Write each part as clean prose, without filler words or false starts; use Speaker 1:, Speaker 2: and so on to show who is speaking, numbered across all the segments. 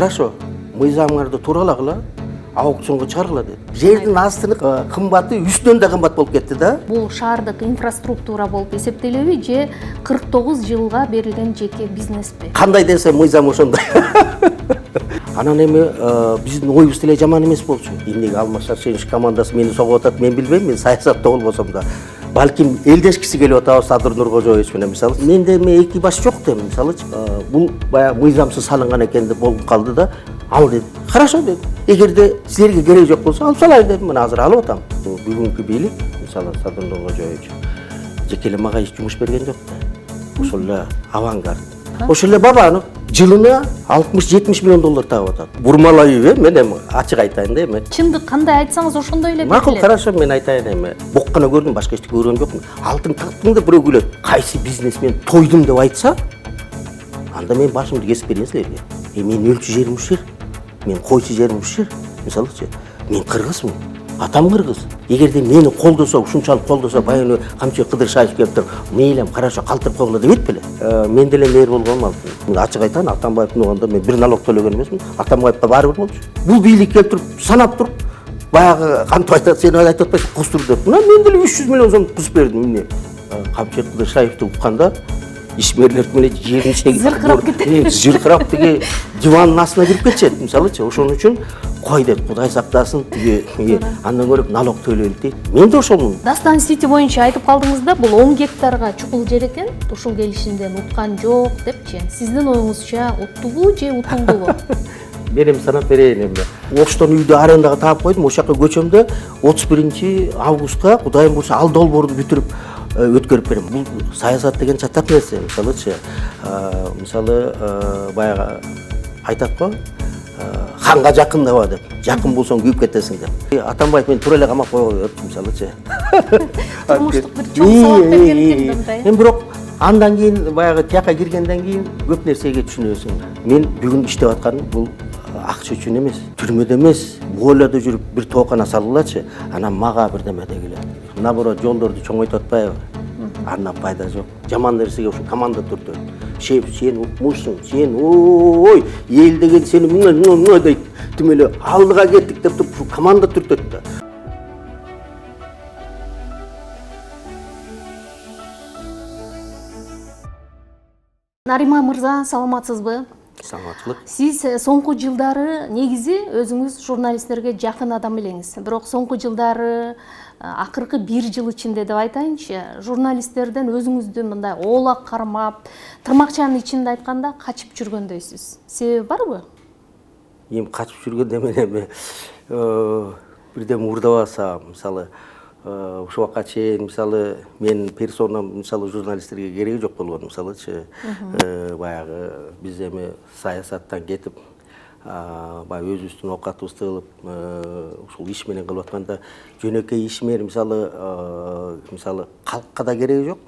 Speaker 1: хорошо, мыйзамыңарды туралагыла, аукционго чыгаргыла деди. Жердин астынын кымбаты үстүнөн да кымбат болуп кетти да.
Speaker 2: Бул шаардык инфраструктура болуп эсептелеби же 49 жылга берилген жеке бизнеспи?
Speaker 1: Кандай десе мыйзам ошондой. Анан эми биздин оюбуз деле жаман эмес болчу. Эмнеге Алмаз Шаршенович командасы мени согуп атат, мен билбейм, мен саясатта болбосом да. Балким элдешкиси келип атабы Садыр Нуркожоевич менен мисалы. Менде эки баш жок дем мисалычы. Бул баягы мыйзамсыз салынган экен деп болуп калды да. Ал деди. Хорошо деди. Эгерде силерге кереги жок болсо алып салайын дедим. Мына азыр алып атам. Бүгүнкү бийлик мисалы Садыр Нуркожоевич жеке эле мага эч жумуш берген жок да. Ошол эле авангард. Ошол эле Бабанов жылына 60-70 миллион доллар табып атат. Бурмалайбы, мен эми ачык айтайын да эми.
Speaker 2: Чындык кандай айтсаңыз ошондой эле.
Speaker 1: Макул, хорошо, мен айтайын эми. Боккана көрдүм, башка эчтеке көргөн жокмун. Алтын тактың деп бирөө күлөт. Кайсы бизнесмен тойдум деп айтса, анда мен башымды кесип берейин силерге. Мен өлчү жерим ушул жер. Мен койчу жерим ушул жер. Мисалычы, мен кыргызмын. Атам кыргыз. Эгерде мени колдосо, ушунчалык колдосо, баягы Камчы Кыдыршаев келип туруп, мейлем караша калтырып койгула дебейт беле. Мен деле мэр болгонум ал. Мен ачык айтайын, Атамбаевдин уганда мен бир налог төлөгөн эмесмин. Атамбаевга баары бир болчу. Бул бийлик келип туруп, санап туруп, баягы кантип айтат, сен айтып атпайсың, кустур деп. Мына мен деле 300 миллион сом кусуп бердим эмне. Камчы Кыдыршаевди укканда ишмерлер менен жердин ичине
Speaker 2: зыркырап кетти.
Speaker 1: Зыркырап тиги дивандын астына кирип кетишет, мисалычы. Ошон үчүн кой деп, Кудай сактасын, тиги андан көрүп налог төлөйлүк дейт. Мен да ошолмун.
Speaker 2: Дастан Сити боюнча айтып калдыңыз да, бул 10 гектарга чукул жер экен. Ушул келишимден уткан жок депчи. Сиздин оюңузча уттубу же утулдубу?
Speaker 1: Мен эми санап берейин эми. Оштон үйдү арендага таап койдум. Ошол жака көчөмдө 31-августка Кудайым буйрса ал долбоорду бүтүрүп өткөрүп берем. Бул саясат деген чатак нерсе, мисалычы. Мисалы баягы айтат го, ханга жакындаба деп. Жакын болсоң күйүп кетесиң деп. Атамбаев мени тура эле камап койгон мисалычы.
Speaker 2: Турмуштук бир чоң сабак берген экен мындай.
Speaker 1: Эми бирок андан кийин баягы тияка киргенден кийин көп нерсеге түшүнөсүң. Мен бүгүн иштеп атканым бул акча үчүн эмес, түрмөдө эмес, бойлодо жүрүп бир тоокана салгылачы, анан мага бирдеме дегиле. Наоборот, жолдорду чоңойтуп атпайбы? Андан пайда жок. Жаман нерсеге ушу команда түртөт. Сен укмушсуң, сен ой, эл деген сени мына дейт. Тим эле алдыга кеттик деп туруп ушу команда түртөт да.
Speaker 2: Нариман мырза, саламатсызбы?
Speaker 1: Саламатчылык.
Speaker 2: Сиз соңку жылдары негизи өзүңүз журналисттерге жакын адам элеңиз. Бирок соңку жылдары акыркы 1 жыл ичинде деп айтайынчы, журналисттерден өзүңүздү мындай оолак кармап, тырмакчанын ичинде айтканда качып жүргөндөйсүз. Себеби барбы?
Speaker 1: Эми качып жүргөндө мен эми бирдеме уурдабаса, мисалы ушул убакка чейин мисалы мен персонам мисалы журналисттерге кереги жок болгон мисалычы баягы биз эми саясаттан кетип баягы өзүбүздүн оокатыбызды кылып ушул иш менен кылып атканда жөнөкөй ишмер мисалы калкка да кереги жок,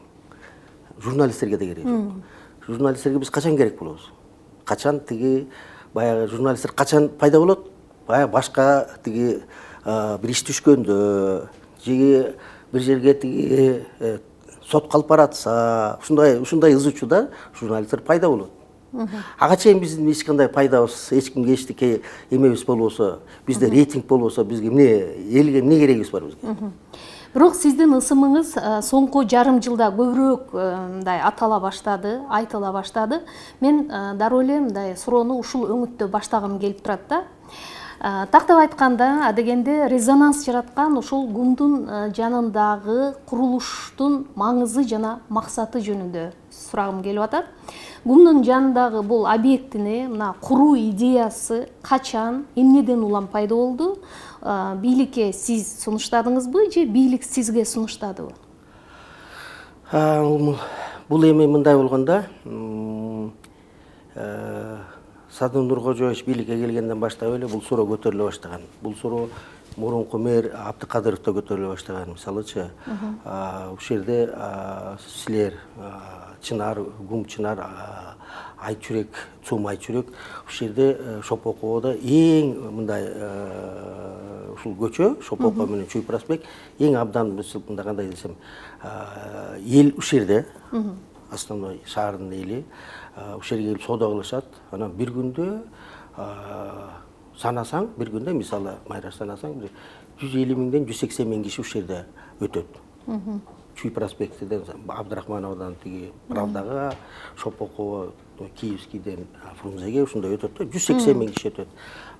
Speaker 1: журналисттерге да кереги жок. Журналисттерге биз качан керек болобуз? Качан тиги баягы журналисттер качан пайда болот? Баягы башка тиги бир иш түшкөндө же бир жерге тиги сотко алып баратса, ушундай ызычууда журналисттер пайда болот. Ага чейин биздин эч кандай пайдабыз, эч кимге эчтеке эмебиз болбосо, бизде рейтинг болбосо, бизге элге эмне керегибиз бар бизге?
Speaker 2: Бирок сиздин ысымыңыз соңку жарым жылда көбүрөөк мындай атала баштады, айтыла баштады. Мен дароо эле мындай суроону ушул өңүттө баштагым келип турат да. Тактап айтканда, адегенде резонанс жараткан ушул ГУМдун жанындагы курулуштун маңызы жана максаты жөнүндө сурагым келип атат. ГУМдун жанындагы бул объектини мына куруу идеясы качан, эмнеден улам пайда болду? Бийликке сиз сунуштадыңызбы же бийлик сизге сунуштадыбы?
Speaker 1: Бул эми мындай болгондо, Садыр Нуркожоевич бийликке келгенден баштап эле бул суроо көтөрүлө баштаган. Бул суроо мурунку мэр Абдыкадыров да көтөрүлө баштаган. Мисалычы, ушул жерде силер Чынар, ГУМ Чынар, Айчүрек, Цум Айчүрек, ушул жерде Шопокободо эң мындай ушул көчө, Шопоков менен Чүй проспект эң абдан мындай кандай десем, эл ушул жерде, основной шаардын эли ушул жерге келип соода кылышат. Анан бир күндө санасаң бир күндө мисалы Майраш санасаң 150 миңден 180 миң киши ушул жерде өтөт. Чүй проспектиден Абдрахмановдон тиги Правдага, Шопокова, Киевскийден Фрунзеге ушундай өтөт да 180 миң киши өтөт.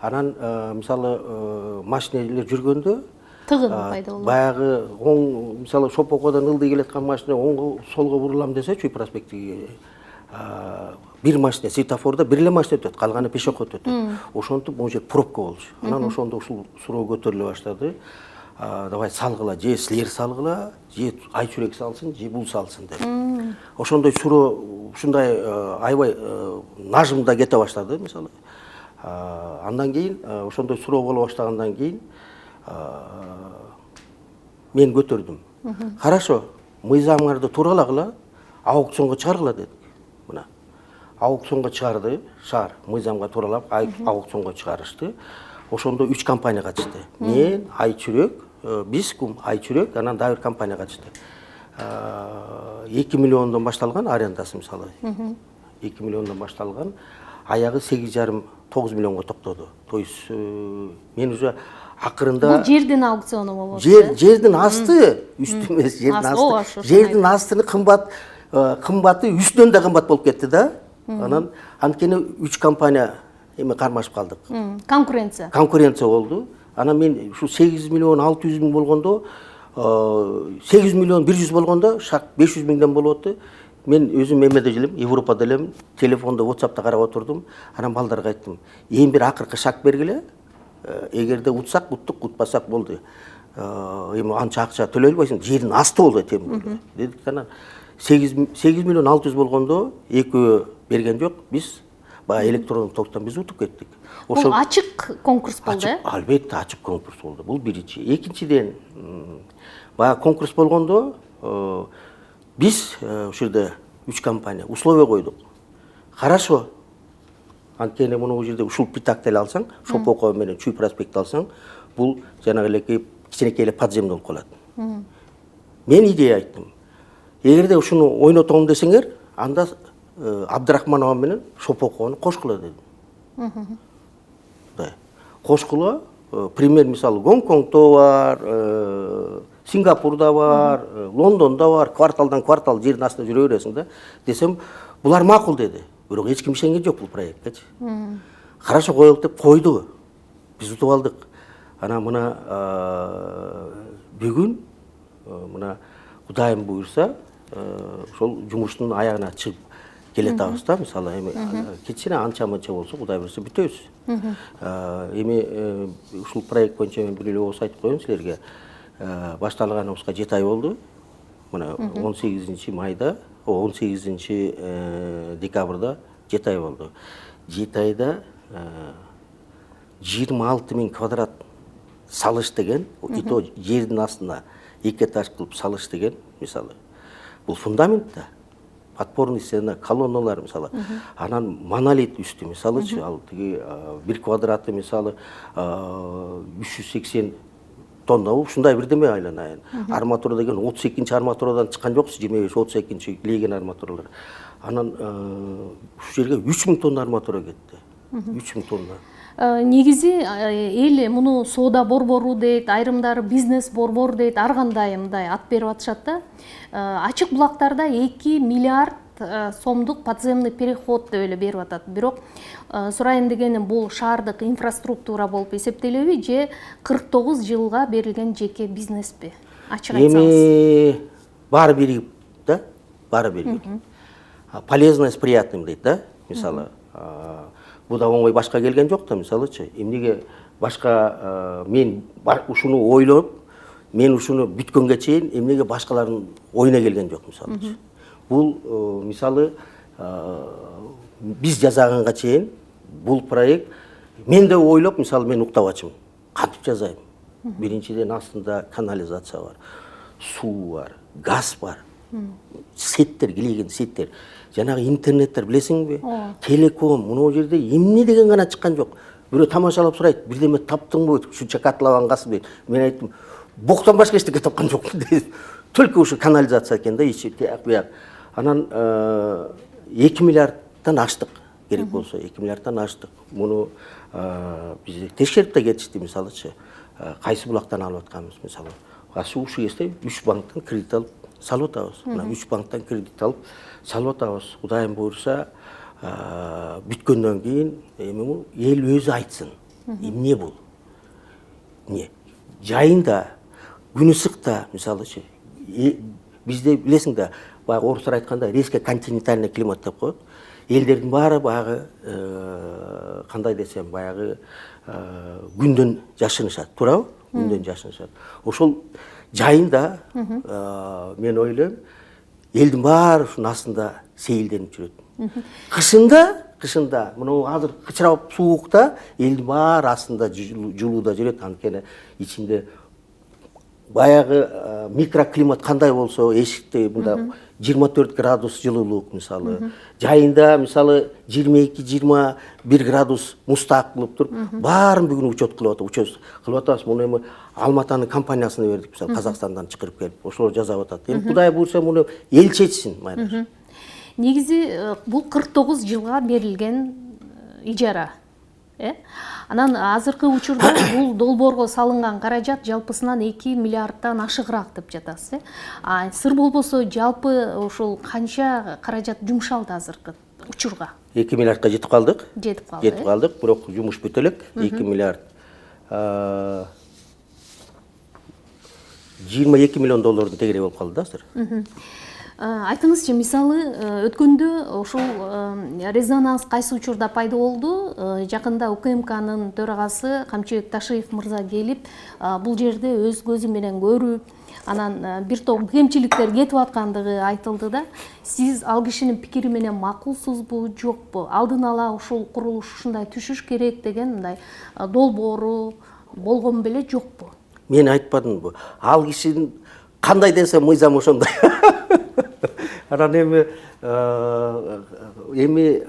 Speaker 1: Анан мисалы машиналар жүргөндө
Speaker 2: тыгын пайда болот.
Speaker 1: Баягы оң мисалы Шопокоодон ылдый келаткан машина оңго солго бурулам десе Чүй проспектиге бир машина светофорда бир эле машина өтөт, калганы пешоход өтөт. Ошентип могу жер пробка болчу. Анан ошондо ушул суроо көтөрүлө баштады. Давай салгыла, же силер салгыла, же Айчүрек салсын, же бул салсын деп. Ошондой суроо ушундай аябай нажымда кете баштады мисалы. Андан кийин ошондой суроо боло баштагандан кийин мен көтөрдүм. Хорошо, мыйзамыңарды туралагыла, аукционго чыгаргыла дедик. Мына аукционго чыгарды, шаар мыйзамга туралап аукционго чыгарышты. Ошондо 3 компания катышты. Мен, Айчүрек, Бискум, Айчүрек, анан дагы бир компания катышты. 2 миллиондон башталган арендасы мисалы. 2 миллиондон башталган, аягы 8,5-9 миллионго токтоду. То есть мен уже акырында
Speaker 2: Бул жердин аукциону болот.
Speaker 1: Жердин асты, үстү эмес, жердин асты. Жердин астыны кымбаты үстүнөн да кымбат болуп кетти да. Анан анткени 3 компания кармашып калдык. Конкуренция болду. Анан мен ушу 8 миллион 600 миң болгондо, 8 миллион 100 болгондо, шак 500 миңден болот. Мен өзүм эмеде элем, Европада элем, телефондо, WhatsApp'та карап отурдум. Анан балдарга айттым, эң бир акыркы шак бергиле. Эгерде утсак, уттук, утпасак болду. Эми анча акча төлөй албайсың, жердин асты болду этем. Дедик анан 8 миллион 600 болгондо экөө берген жок, биз баягы электрондук токтон биз утуп кеттик.
Speaker 2: Бул ачык конкурс болду, э?
Speaker 1: Албетте ачык конкурс болду. Бул биринчи. Экинчиден, баягы конкурс болгондо биз ушул жерде 3 компания условия койдук. Хорошо. Анткени муну жерде ушул питакты эле алсаң, Шопокова менен Чүй проспекти алсаң, бул жанагы эле кичинекей эле подземный болуп калат. Мен идея айттым. Эгерде ушуну ойнотом десеңер, анда Абдрахманова менен Шопокованы кошкула дедим. Кошкула, пример мисалы Гонконгдо бар, Сингапурда бар, Лондондо бар, кварталдан квартал жердин астында жүрө бересиң да. Десем, булар макул деди. Бирок эч ким ишенген жок бул проектке. Хорошо коелук деп койду. Биз утуп алдык. Анан мына бүгүн мына Кудайым буйрса, ошол жумуштун аягына чыгып келетабыз да, мисалы эми кичине анча-мынча болсо Кудай буйрса бүтөбүз. Эми ушул проект боюнча мен бир эле ооз айтып коеюн силерге. Башталганыбызга 7 ай болду. Мына 18 майда, 18 декабрда 7 ай болду. 7 айда 26 миң квадрат салыш деген, ито жердин астына 2 этаж кылып салыш деген, мисалы. Бул фундамент да. Подпорный стена, колонналар мисалы. Анан монолит үстү мисалычы, ал тиги 1 квадраты мисалы 380 тонна ушундай бирдеме айланайын. Арматура деген 32-нчи арматурадан чыккан жоксу, 25-32-нчи леген арматуралар. Анан ушу жерге 3000 тонна арматура кетти. 3000 тонна.
Speaker 2: Негизи эл муну соода борбору дейт, айрымдары бизнес борбор дейт, ар кандай мындай ат берип атышат да. Ачык булактарда 2 миллиард сомдук подземный переход деп эле берип атат. Бирок сурайын дегеним бул шаардык инфраструктура болуп эсептелеби же 49 жылга берилген жеке бизнеспи? Ачык айтсаңыз.
Speaker 1: Эми баары биригип да, баары биригип. Полезно с приятным дейт да, мисалы. Бул да оңой башка келген жок да, мисалычы. Эмнеге башка мен ушуну ойлоп, мен ушуну бүткөнгө чейин эмнеге башкалардын оюна келген жок, мисалычы. Бул мисалы биз жасаганга чейин бул проект мен да ойлоп, мисалы мен уктабачымын. Кантип жасайм? Биринчиден астында канализация бар, суу бар, газ бар. Сеттер, килеген сеттер. Жанагы интернеттер билесиңби? Телеком, муну жерде эмне деген гана чыккан жок. Бирөө тамашалап сурайт, бирдеме таптыңбы? Шунча катлабан газ бер. Мен айттым, боктон башка эчтеке тапкан жокмун дейт. Только ушу канализация экен да, ичи тияк буяк. Анан 2 миллиардтан аштык. керек болсо 2 миллиардтан аштык. Муну биз текшерип да кетишти, мисалычы. Кайсы булактан алып атканыбыз, мисалы. Ушул кезде 3 банктан кредит алып салып атабыз. Мына 3 банктан кредит алып салып атабыз. Кудайым буйруса, бүткөндөн кийин эл өзү айтсын. Эмне бул? Эмне? Жайында, күн ысыкта, мисалычы, бизде билесиң да, баягы орустар айтканда резко континентальный климат деп коет. Элдердин баары баягы кандай десем, баягы күндөн жашынышат, туурабы? Күндөн жашынышат. Ошол жайында мен ойлойм, элдин баары ушунун астында сейилденип жүрөт. Кышында, мына азыр кычырап суукта элдин баары астында жылууда жүрөт, анткени ичинде баягы микроклимат кандай болсо, эшикте мында 24 градус жылуулук мисалы, жайында мисалы 22-21 градус мустак кылып туруп, баарын бүгүн учет кылып атабыз. Муну эми Алматанын компаниясына бердик, мисалы Казакстандан чыгарып келип, ошолор жасап атат. Эми Кудай буйруса муну эл чечсин, майра.
Speaker 2: Негизи бул 49 жылга берилген ижара. Анан азыркы учурда бул долбоорго салынган каражат жалпысынан 2 миллиардтан ашыгыраак деп жатасыз. Сыр болбосо жалпы ошол канча каражат жумшалды азыркы учурга?
Speaker 1: 2 миллиардка жетип калдык.
Speaker 2: Жетип
Speaker 1: калдык, бирок жумуш бүтө элек. 2 миллиард 22 миллион доллардын тегереги болуп калды да азыр.
Speaker 2: Айтыңызчы, мисалы өткөндө ошол резонанс кайсы учурда пайда болду? Жакында УКМКнын төрагасы Камчыбек Ташиев мырза келип, бул жерде өз көзү менен көрүп, анан бир топ кемчиликтер кетип аткандыгы айтылды да. Сиз ал кишинин пикири менен макулсузбу, жокпу? Алдын ала ушул курулуш ушундай түшүш керек деген мындай долбоору болгон беле, жокпу?
Speaker 1: Мен айтпадымбы? Ал кишинин кандай десе мыйзам ошондой. Анан эми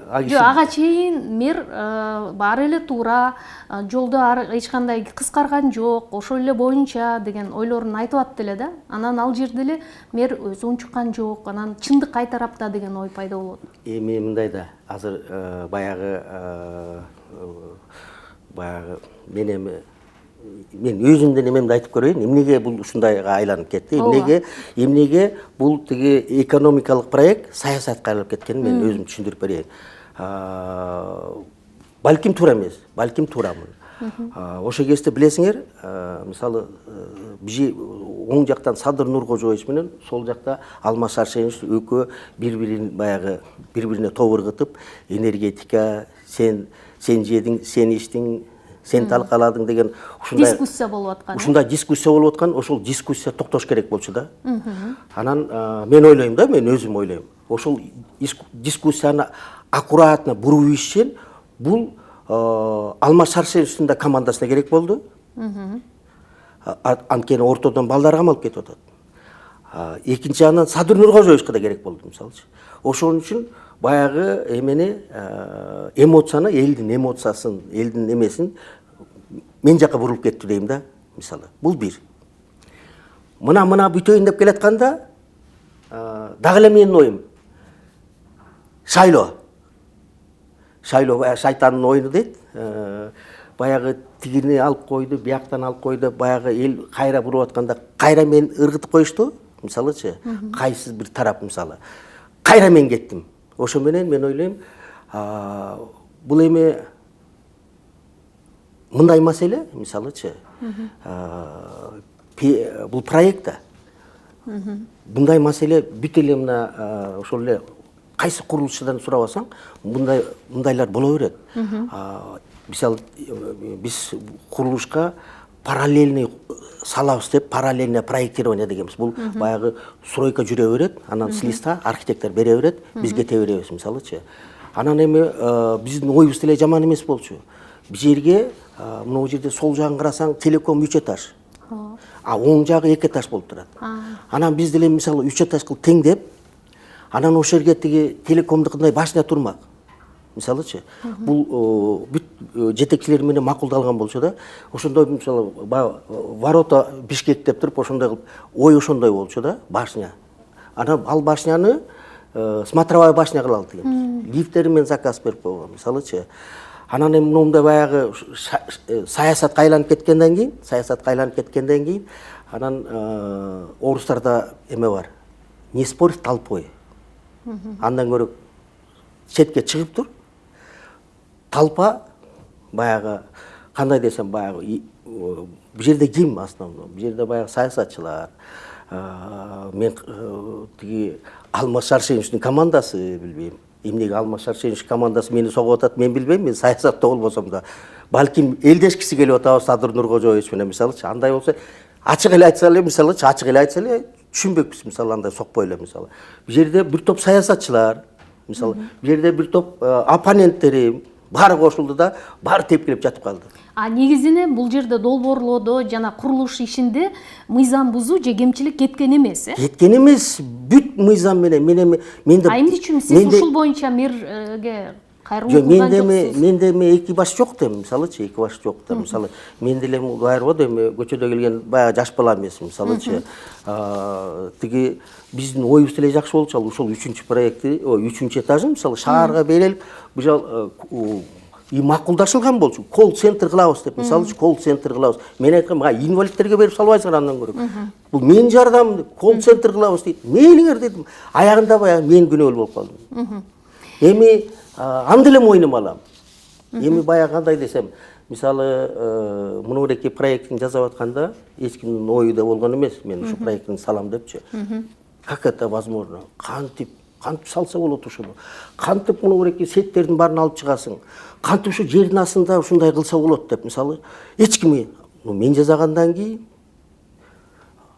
Speaker 2: ага чейин мэр баары эле туура, жолдо эч кандай кыскарган жок, ошол эле боюнча деген ойлорун айтып атты эле да. Анан ал жерде эле мэр өзү унчуккан жок, анан чындык кай тарапта деген ой пайда болот.
Speaker 1: Эми мындай да, азыр баягы мен өзүмдөн эмемди айтып көрөйүн. Эмнеге бул ушундайга айланып кетти? Эмнеге бул тиги экономикалык проект саясатка айланып кеткенин мен өзүм түшүндүрүп берейин. Балким туура эмес, балким туурамын. Ошол кезде билесиңер, мисалы бижи оң жактан Садыр Нуркожоевич менен сол жакта Алмаз Арсенович экөө бири-бирине тобур кытып, энергетика, сен жедиң, сен ичтиң, сен талкаладың деген ушундай
Speaker 2: дискуссия болуп аткан.
Speaker 1: Ушундай дискуссия болуп аткан, ошол дискуссия токтош керек болчу да. Анан мен ойлойм да, мен өзүм ойлойм. Ошол дискуссияны аккуратно буруп ишчен бул Алмаз Арсеновичтин да командасына керек болду. Анткени ортодон балдар камалып кетип атат. Экинчи анан Садыр Нуркожоевичке да керек болду, мисалчы. Ошон үчүн баягы эмоцияны, элдин эмоциясын, элдин эмесин мен жака бурулуп кетти дейм да, мисалы. Бул бир. Мына бүтөйүн деп келатканда, дагы эле менин оюм. Шайлоо баягы шайтандын оюну дейт. Баягы тигини алып койду, бияктан алып койду, баягы эл кайра буруп атканда, кайра мен ыргытып коюшту, мисалычы, кайсы бир тарап мисалы. Кайра мен кеттим. Ошо менен мен ойлойм, бул эми мындай маселе, мисалычы, бул проектта мындай маселе бүт эле мына ошол эле кайсы курулушчудан сурап алсаң, мындайлар боло берет. Мисалы биз курулушка параллельный салабыз деп, параллельное проектирование дегенбиз. Бул баягы стройка жүрө берет, анан с листа архитектор бере берет, биз кете беребиз, мисалычы. Анан эми биздин оюбуз деле жаман эмес болчу. Биз жерге мына жерде сол жагын карасаң, телеком 3 этаж. Оң жагы 2 этаж болуп турат. Анан биз деле мисалы 3 этаж кылып теңдеп, анан ошол жерге тиги телекомдукундай башня турмак. Мисалычы, бул бүт жетекчилер менен макулдалган болчу да, ошондой мисалы ворота Бишкек деп туруп ошондой кылып, ой ошондой болчу да, башня. Анан ал башняны смотровая башня кылалы деген. Лифттери мен заказ берип койгон, мисалычы. Анан эми мындай баягы саясатка айланып кеткенден кийин, анан орустарда эме бар. Не спорь с толпой. Андан көрө четке чыгып тур. Толпа баягы кандай десем баягы бул жерде ким основной? Бул жерде баягы саясатчылар. Мен тиги Алмаз Шаршеновичтин командасы билбейм. Эмнеге Алмаз Шаршенович командасы мени согуп атат, мен билбейм. Мен саясатта болбосом да, балким элдешкиси келип атабы Садыр Нуркожоевич менен мисалычы. Андай болсо ачык эле айтса эле, мисалычы ачык эле айтса эле түшүнбөкпүз, мисалы андай сокпой эле мисалы. Бул жерде бир топ саясатчылар, мисалы, бул жерде бир топ оппоненттери баары кошулду да, баары тепкилеп жатып калды.
Speaker 2: Негизинен бул жерде долбоорлоодо жана курулуш ишинде мыйзам бузуу же кемчилик кеткен эмес,
Speaker 1: Кеткен эмес, бүт мыйзам менен мен
Speaker 2: эмне үчүн сиз ушул боюнча мэрге кайрылуу кылган жоксуз?
Speaker 1: Менде эки баш жок да, мисалычы, эки баш жок да, мисалы, мен деле кайрылбады, эми көчөдө келген баягы жаш бала эмес, мисалычы. Тиги биздин оюбуз эле жакшы болчу, ушул 3-чү проекти, 3-чү этажын мисалы шаарга берилип, бул макулдашылган болчу. Колл-центр кылабыз деп, мисалы, колл-центр кылабыз. Мен айткам, инвалидтерге берип салбайсыңар андан көрө. Бул менин жардамым, колл-центр кылабыз дейт. Мейлиңер дедим. Аягында баягы мен күнөөлүү болуп калдым. Эми анда эле мойнума алам. Эми баягы кандай десем, мисалы, мынуреки проектин жасап атканда эч кимдин ою да болгон эмес, мен ушу проекттин салам депчи. Как это возможно? Кантип салса болот ушуну. Кантип мынуреки сеттердин баарын алып чыгасың. Кантип ушу жердин астында ушундай кылса болот деп, мисалы, эч ким мен жасагандан кийин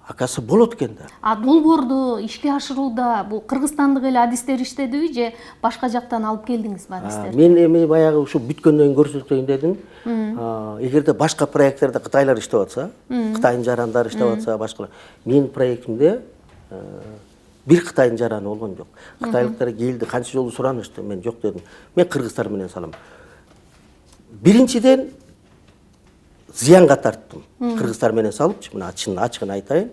Speaker 1: акасы болот экен да.
Speaker 2: Долбоорду ишке ашырууда бул кыргызстандык эле адистер иштедиби же башка жактан алып келдиңизби адистерди?
Speaker 1: Мен эми баягы ушу бүткөндөн кийин көрсөтөйүн дедим. Эгерде башка проекттерде Кытайлар иштеп атса, Кытайдын жарандары иштеп атса, башкалар. Менин проектимде бир Кытайдын жараны болгон жок. Кытайлыктар келди, канча жолу суранышты, мен жок дедим. Мен кыргыздар менен салам. Биринчиден зыянга тарттым. Кыргыздар менен салыпчы, мына ачыгын айтайын.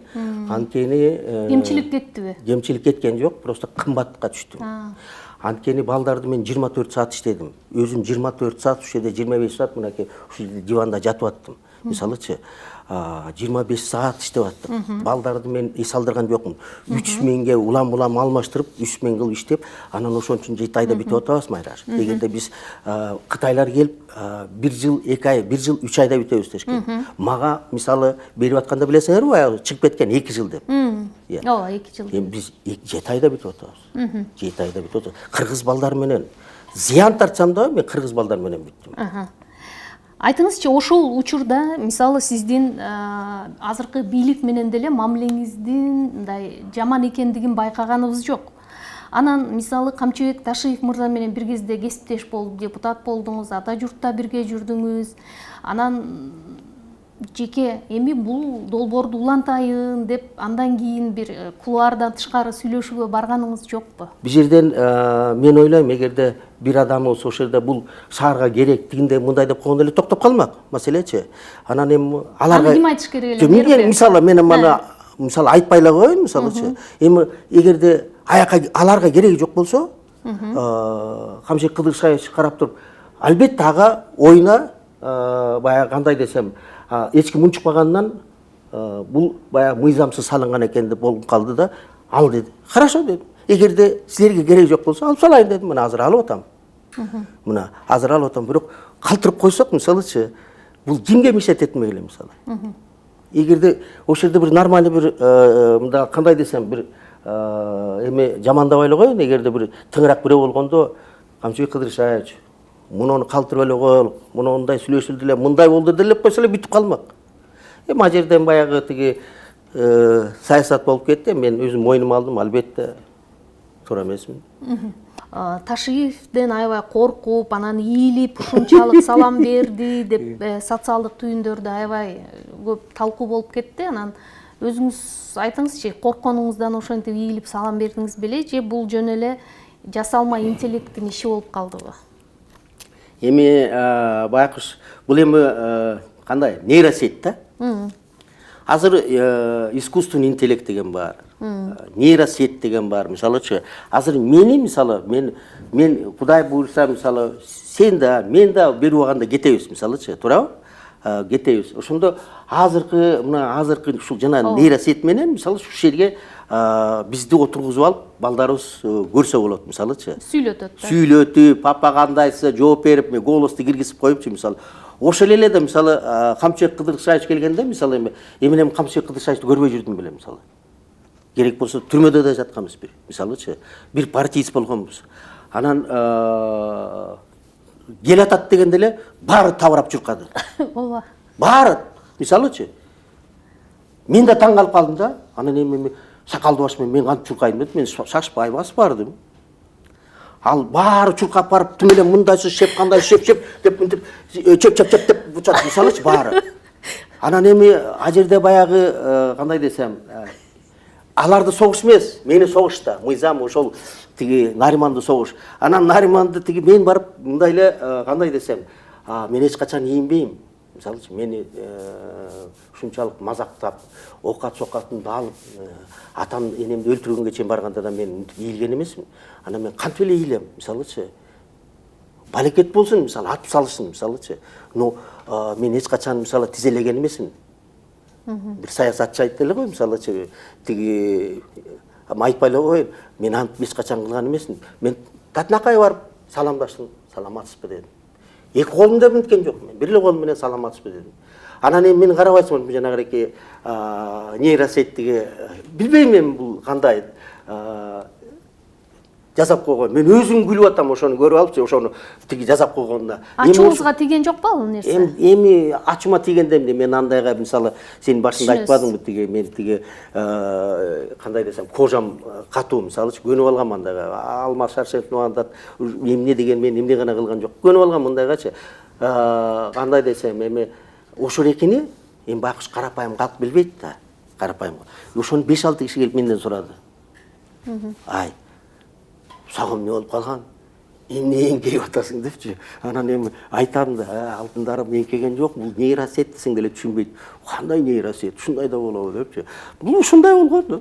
Speaker 1: Анткени
Speaker 2: Кемчилик кеттиби?
Speaker 1: Кемчилик кеткен жок, просто кымбатка түштүм. Анткени балдарды мен 24 саат иштедим. Өзүм 24 саат, ушул жерде 25 саат мынакей ушул диванда жатып аттым. Мисалычы, 25 саат иштеп аттым. Балдарды мен эс алдырган жокмун. 3000ге улам-улам алмаштырып, 3000 кылып иштеп, анан ошон үчүн 7 айда бүтүп атабыз Майраш. Эгерде биз Кытайлар келип 1 жыл 2 ай, 1 жыл 3 айда бүтөбүз дешкен. Мага мисалы берип атканда билесиңерби, баягы чыгып кеткен 2 жыл деп.
Speaker 2: Ооба, 2 жыл.
Speaker 1: Эми биз 7 айда бүтүп атабыз. 7 айда бүтүп атабыз. Кыргыз балдар менен зыян тартсам да, мен кыргыз балдар менен бүттүм.
Speaker 2: Айтыңызчы, ошол учурда мисалы сиздин азыркы бийлик менен деле мамилеңиздин мындай жаман экендигин байкаганыбыз жок. Анан мисалы Камчыбек Ташиев мырза менен бир кезде кесиптеш болуп, депутат болдуңуз, ата журтта бирге жүрдүңүз. Анан жеке эми бул долбоорду улантайын деп андан кийин бир кулуардан тышкары сүйлөшүүгө барганыңыз жокпу?
Speaker 1: Бул жерден мен ойлойм, эгерде бир адам болсо ошол жерде бул шаарга керек, тигинде мындай деп койгондо эле токтоп калмак маселечи. Анан эми аларга
Speaker 2: ким айтыш керек эле?
Speaker 1: Мен мисалы мен мана мисалы айтпай эле коеюн, мисалычы. Эми эгерде аларга кереги жок болсо, Камшек Кыдыршаевич карап туруп, албетте ага оюна баягы кандай десем, эч ким унчукпагандан бул баягы мыйзамсыз салынган экен деп болуп калды да, ал деди. Хорошо деди. Эгерде силерге кереги жок болсо, алып салайын дедим. Мына азыр алып атам. Мына азыр алып атам, бирок калтырып койсок, мисалычы, бул кимге мешет этмек эле мисалы. Эгерде ошол жерде бир нормальный бир мында кандай десем, бир эми жамандабай эле коеюн, эгерде бир тыңыраак бирөө болгондо, Камчыбек Кыдыршаевич муну калтырып эле коелук, мындай сүйлөшүлдү эле, мындай болду деп койсо эле бүтүп калмак. Эми ал жерден баягы тиги саясат болуп кетти, мен өзүм мойнума алдым, албетте туура эмесмин.
Speaker 2: Ташиевден аябай коркуп, анан ийилип ушунчалык салам берди деп социалдык түйүндөрдө аябай көп талкуу болуп кетти. Анан өзүңүз айтыңызчы, коркконуңуздан ошентип ийилип салам бердиңиз беле же бул жөн эле жасалма интеллекттин иши болуп калдыбы?
Speaker 1: Эми байкуш, бул эми кандай нейросеть да? Азыр искусственный интеллект деген бар. нейросет деген бар. Мисалычы, азыр мени мисалы мен Кудай буйрса мисалы сен да, мен да берип алганда кетебиз мисалычы, туурабы? Кетебиз. Ошондо азыркы ушул жана нейросет менен мисалы ушул жерге бизди отургузуп алып, балдарыбыз көрсө болот мисалычы. Сүйлөтүп, папа кандайсы жооп берип, голосду киргизип коюпчу мисалы. Ошол эле да мисалы Камчыбек Кыдыршаевич келгенде мисалы эми Камчыбек Кыдыршаевичти көрбөй жүрдүм беле мисалы. Керек болсо түрмөдө да жатканбыз мисалычы. Бир партиист болгонбуз. Анан кел атат дегенде эле баары табырап чуркады.
Speaker 2: Ооба.
Speaker 1: Баары мисалычы. Мен да таң калып калдым да. Анан эми сакалды баш мен кантип чуркайм деп мен шашпай басып бардым. Ал баары чуркап барып тим эле мындайсы шеп кандай шеп деп мынтип чеп деп бучат мисалычы баары. Анан эми а жерде баягы кандай десем, аларды согуш эмес, мени согушта, мыйзам ошол тиги Нариманды согуш. Анан Нариманды тиги мен барып мындай эле кандай десем, мен эч качан ийинбейм. Мисалычы мени ушунчалык мазактап, окат-сокатымды алып, атам энемди өлтүргөнгө чейин барганда да мен ийилген эмесмин. Анан мен кантип эле ийилем, мисалычы. Балекет болсун, мисалы атып салышсын, мисалычы. Но мен эч качан мисалы тизелеген эмесмин. Бир саясатчы айтты эле го, мисалычы тиги айтпай эле коеюн, мен антип эч качан кылган эмесмин. Мен Татнакайга барып саламдаштым, саламатсызбы дедим. Эки колумда мынткен жок, мен бир эле колум менен саламатсызбы дедим. Анан эми мен карабайсың, жанагыреки нейросеттиги билбейм мен бул кандай жасап койгон. Мен өзүм күлүп атам ошону көрүп алыпчы, ошону тиги жасап койгонуна.
Speaker 2: Ачууңузга тийген жок ба ал нерсе?
Speaker 1: Эми ачыма тийгенде мен андайга мисалы сенин башында айтпадыңбы тиги мен тиги кандай десем, кожам катуу мисалычы көнүп алгам андайга. Алмаз Шаршеновдун анда эмне деген мен эмне гана кылган жок. Көнүп алгам мындайгачы. Кандай десем, эми ошол экени эми байкуш карапайым калк билбейт да. Карапайым. Ошону 5-6 киши келип менден сурады. Ай, сага эмне болуп калган? Эмне эңкейип атасың депчи. Анан эми айтам да, алтындарым эңкейген жок, бул нейросет десең деле түшүнбөйт. Кандай нейросет? Ушундай да болобу депчи. Бул ушундай болгон да.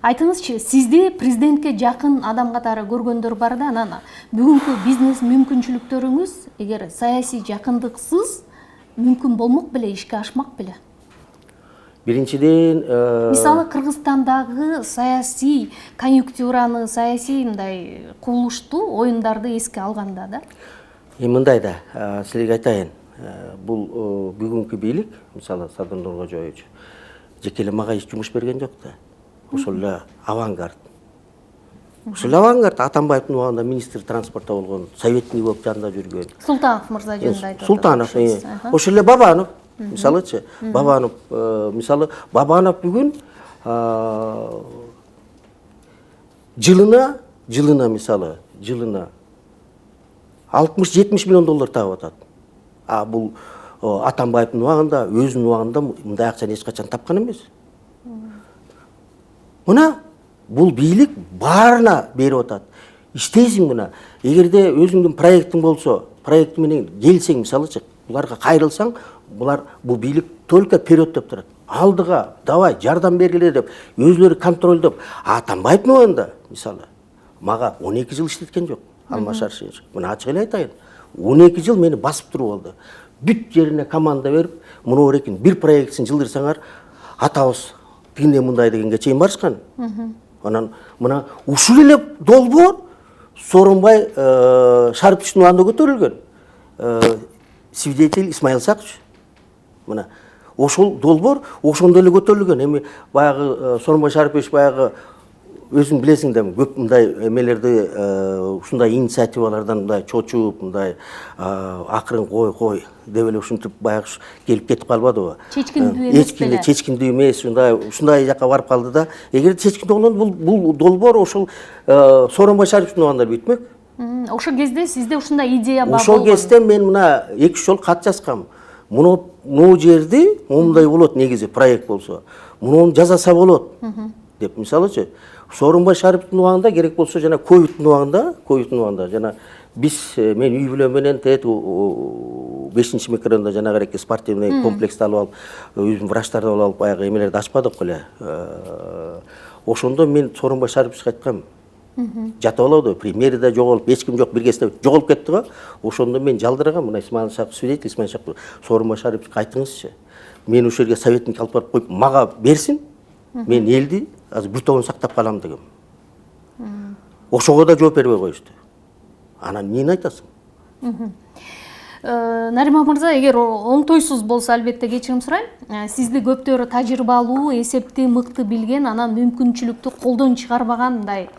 Speaker 2: Айтыңызчы, сизди президентке жакын адам катары көргөндөр бар да, анан бүгүнкү бизнес мүмкүнчүлүктөрүңүз эгер саясий жакындыксыз мүмкүн болмок беле, ишке ашмак беле?
Speaker 1: Биринчиден,
Speaker 2: мисалы Кыргызстандагы саясий конъюнктураны, саясий мындай кубулушту, оюндарды эске алганда да.
Speaker 1: Мындай да, силерге айтайын. Бул бүгүнкү бийлик, мисалы Садыр Нуркожоевич, жеке эле мага эч жумуш берген жок да. Ошол эле авангард. Ошол эле авангард Атамбаевдин убагында министр транспорта болгон, советник болуп жанында жүргөн.
Speaker 2: Султанов мырза жөнүндө айтып
Speaker 1: Султанов, ошол эле Бабанов, мисалычы, Бабанов, мисалы Бабанов бүгүн жылына мисалы, жылына 60-70 миллион доллар табып атат. Бул Атамбаевдин убагында, өзүнүн убагында мындай акчаны эч качан тапкан эмес. Мына бул бийлик баарына берип атат. Иштейсиң мына. Эгерде өзүңдүн проектиң болсо, проект менен келсең, мисалычы, буларга кайрылсаң, бул бийлик только вперед деп турат. Алдыга, давай, жардам бергиле деп, өзүлөрү контролдоп. Атамбаевдин убагында, мисалы, мага 12 жыл иштеткен жок. Алмаз Шаршенович. Мына ачык эле айтайын. 12 жыл мени басып туруп алды. Бүт жерине команда берип, муну экен бир проектин жылдырсаңар, атабыз тигине мындай дегенге чейин барышкан. Анан мына ушул эле долбоор Сооронбай Шариповичтин убагында көтөрүлгөн. Свидетель Исмаил Сакыч. Мына ошол долбоор ошондо эле көтөрүлгөн. Эми баягы Сооронбай Шарипович баягы өзүң билесиң да, көп мындай эмелерди, ушундай инициативалардан мындай чочуп, мындай акырын кой деп эле ушинтип баягы келип кетип калбадыбы?
Speaker 2: Чечкиндүү эмес беле?
Speaker 1: Чечкиндүү эмес, ушундай жакка барып калды да. Эгер чечкиндүү болгондо бул долбоор ошол Сооронбай Шариповичтин убагында бүтмөк.
Speaker 2: Ошол кезде сизде ушундай идея бар болгон.
Speaker 1: Ошол кезде мен мына 2 жол кат жазгам. Муну жерди моундай болот негизи проект болсо. Муну жасаса болот деп, мисалычы, Сооронбай Шариповдун убагында керек болсо жана Коюттун убагында жана Биз мен үй бүлө менен тет 5 микрорайонда жанагы эки спортивный комплексти алып алып, өзүм врачтарды алып баягы эмелерди ачпадык беле. Ошондо мен Сооронбай Шариповичке айткам. Жатып алады, премьерде жоголуп, эч ким жок, биргесте жоголуп кетти го. Ошондо мен жалдыргам, мына Исмаил Шаков свидетель, Исмаил Шаков, Сооронбай Шариповичке айтыңызчы. Мен ошол жерге советник алып барып коюп, мага берсин. Мен элди азыр бир тобун сактап калам дегем. Ошого да жооп бербей коюшту. Анан эмнени айтасың?
Speaker 2: Нариман мырза, эгер оңтойсуз болсо албетте кечирим сурайм. Сизди көптөрү тажрыйбалуу, эсепти мыкты билген, анан мүмкүнчүлүктү колдон чыгарбаган мындай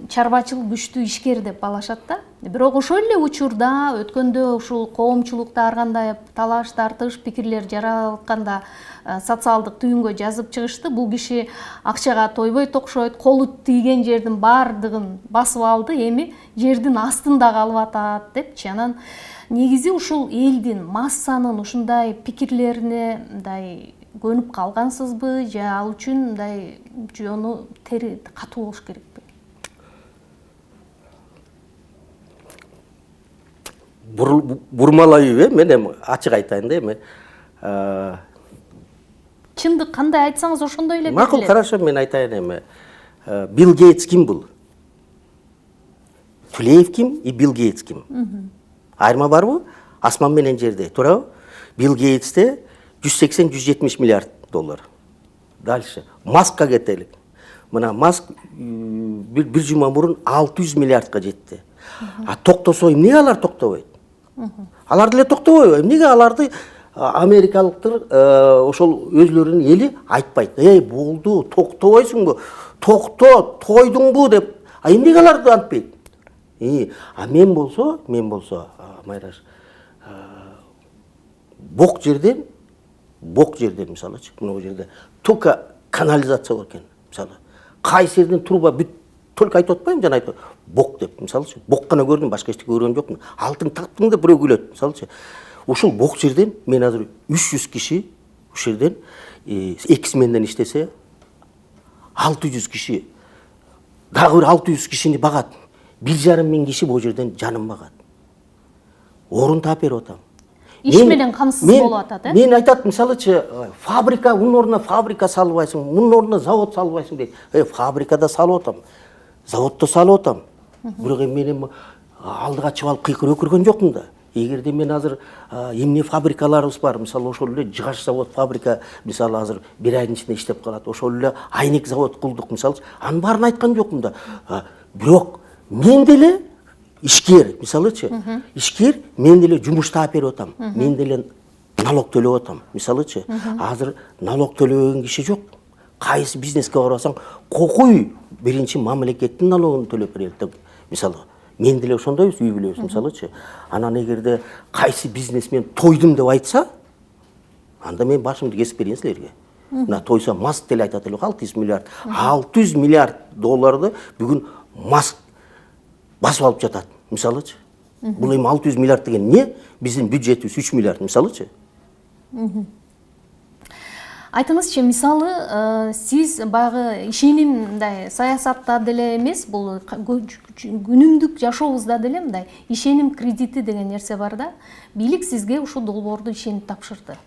Speaker 2: чарбачыл күчтүү ишкер деп баалашат да. Бирок ошол эле учурда өткөндө ушул коомчулукта ар кандай талаш тартыш пикирлер жаралтканда социалдык түйүнгө жазып чыгышты. Бул киши акчага тойбойт окшойт, колу тийген жердин баардыгын басып алды, эми жердин астында калып атат депчи. Анан негизи ушул элдин массанын ушундай пикирлерине мындай көнүп калгансызбы, же ал үчүн мындай жону тери катуу болуш керекпи?
Speaker 1: Бурмалайбы, мен эми ачык айтайын да эми.
Speaker 2: Чындык кандай айтсаңыз ошондой эле берилет.
Speaker 1: Макул, хорошо, мен айтайын эми. Билл Гейтс ким бул? Тулеев ким и Билл Гейтс ким? Айырма барбы? Асман менен жерде, туурабы? Билл Гейтсте 180-170 миллиард доллар. Дальше. Маскка кетелик. Мына Маск бир жума мурун 600 миллиардка жетти. А токтосо эмнеге алар токтобойт? Алар деле токтобойбу? Эмнеге аларды америкалыктар ошол өзлөрүнүн эли айтпайт? Эй, болду, токтобойсуңбу? Токто, тойдуңбу деп. А эмнеге аларды антпайт? А мен болсо, Майраш, бок жерден мисалычы, мына жерде только канализация бар экен, мисалы. Кайсы жерден труба бүт только айтып атпайм, жана айтып бок деп, мисалычы. Бок гана көрдүм, башка эчтеке көргөн жокмун. Алтын таптың деп бирөө күлөт, мисалычы. Ушул бок жерден мен азыр 300 киши ушул жерден эксменден иштесе 600 киши, дагы бир 600 кишини багат. 1,5 миң киши бул жерден жанын багат. Орун таап берип атам.
Speaker 2: Иш менен камсыз болуп атат, э?
Speaker 1: Мен айтат, мисалычы, фабрика, мунун ордуна фабрика салбайсың, мунун ордуна завод салбайсың дейт. Фабрикада салып атам, заводдо салып атам. Бирок мен алдыга чыгып алып кыйкырып өкүргөн жокмун да. Эгерде мен азыр эмне фабрикаларыбыз бар, мисалы ошол эле жыгач завод фабрика, мисалы азыр бир айдын ичинде иштеп калат. Ошол эле айнек завод кылдык, мисалы, анын баарын айткан жокмун да. Бирок мен деле ишкер, мисалычы, ишкер, мен деле жумуш таап берип атам. Мен деле налог төлөп атам, мисалычы. Азыр налог төлөбөгөн киши жок. Кайсы бизнеске барасаң, кокуй биринчи мамлекеттин налогун төлөп берет деп, мисалы. Мен деле ошондойбуз, үй бүлөбүз, мисалычы. Анан эгерде кайсы бизнесмен тойдум деп айтса, анда мен башымды кесип берейин силерге. Мына тойса Маск деле айтат эле 600 миллиард. 600 миллиард долларды бүгүн Маск басып алып жатат, мисалычы. Бул эми 600 миллиард деген эмне? Биздин бюджетибиз 3 миллиард, мисалычы.
Speaker 2: Айтыңызчы, мисалы, сиз баягы ишеним мындай саясатта деле эмес, бул күнүмдүк жашообузда деле мындай ишеним кредити деген нерсе бар да. Бийлик сизге ушул долбоорду ишенип тапшырды.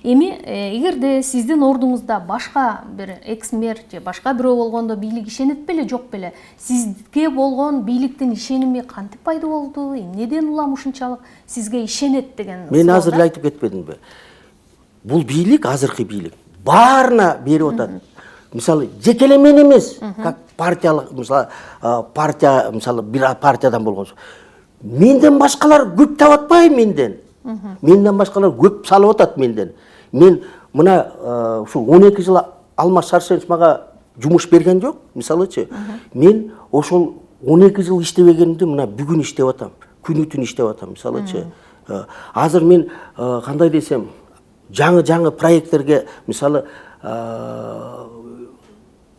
Speaker 2: Эми эгерде сиздин ордуңузда башка бир экс-мэр же башка бирөө болгондо бийлик ишенет беле, жок беле? Сизге болгон бийликтин ишеними кантип пайда болду? Эмнеден улам ушунчалык сизге ишенет деген?
Speaker 1: Мен азыр эле айтып кетпедимби? Бул бийлик, азыркы бийлик баарына берип атат. Мисалы, жекеле мен эмес, как партиялык, мисалы, партия, мисалы, бир партиядан болгонсо. Менден башкалар көп таап атпайбы менден? Менден башкалар көп салып атат менден. Мен мына ушул 12 жыл Алмаз Шаршенович мага жумуш берген жок, мисалычы. Мен ошол 12 жыл иштебегенимди мына бүгүн иштеп атам. Күнү түн иштеп атам, мисалычы. Азыр мен кандай десем, жаңы проекттерге, мисалы,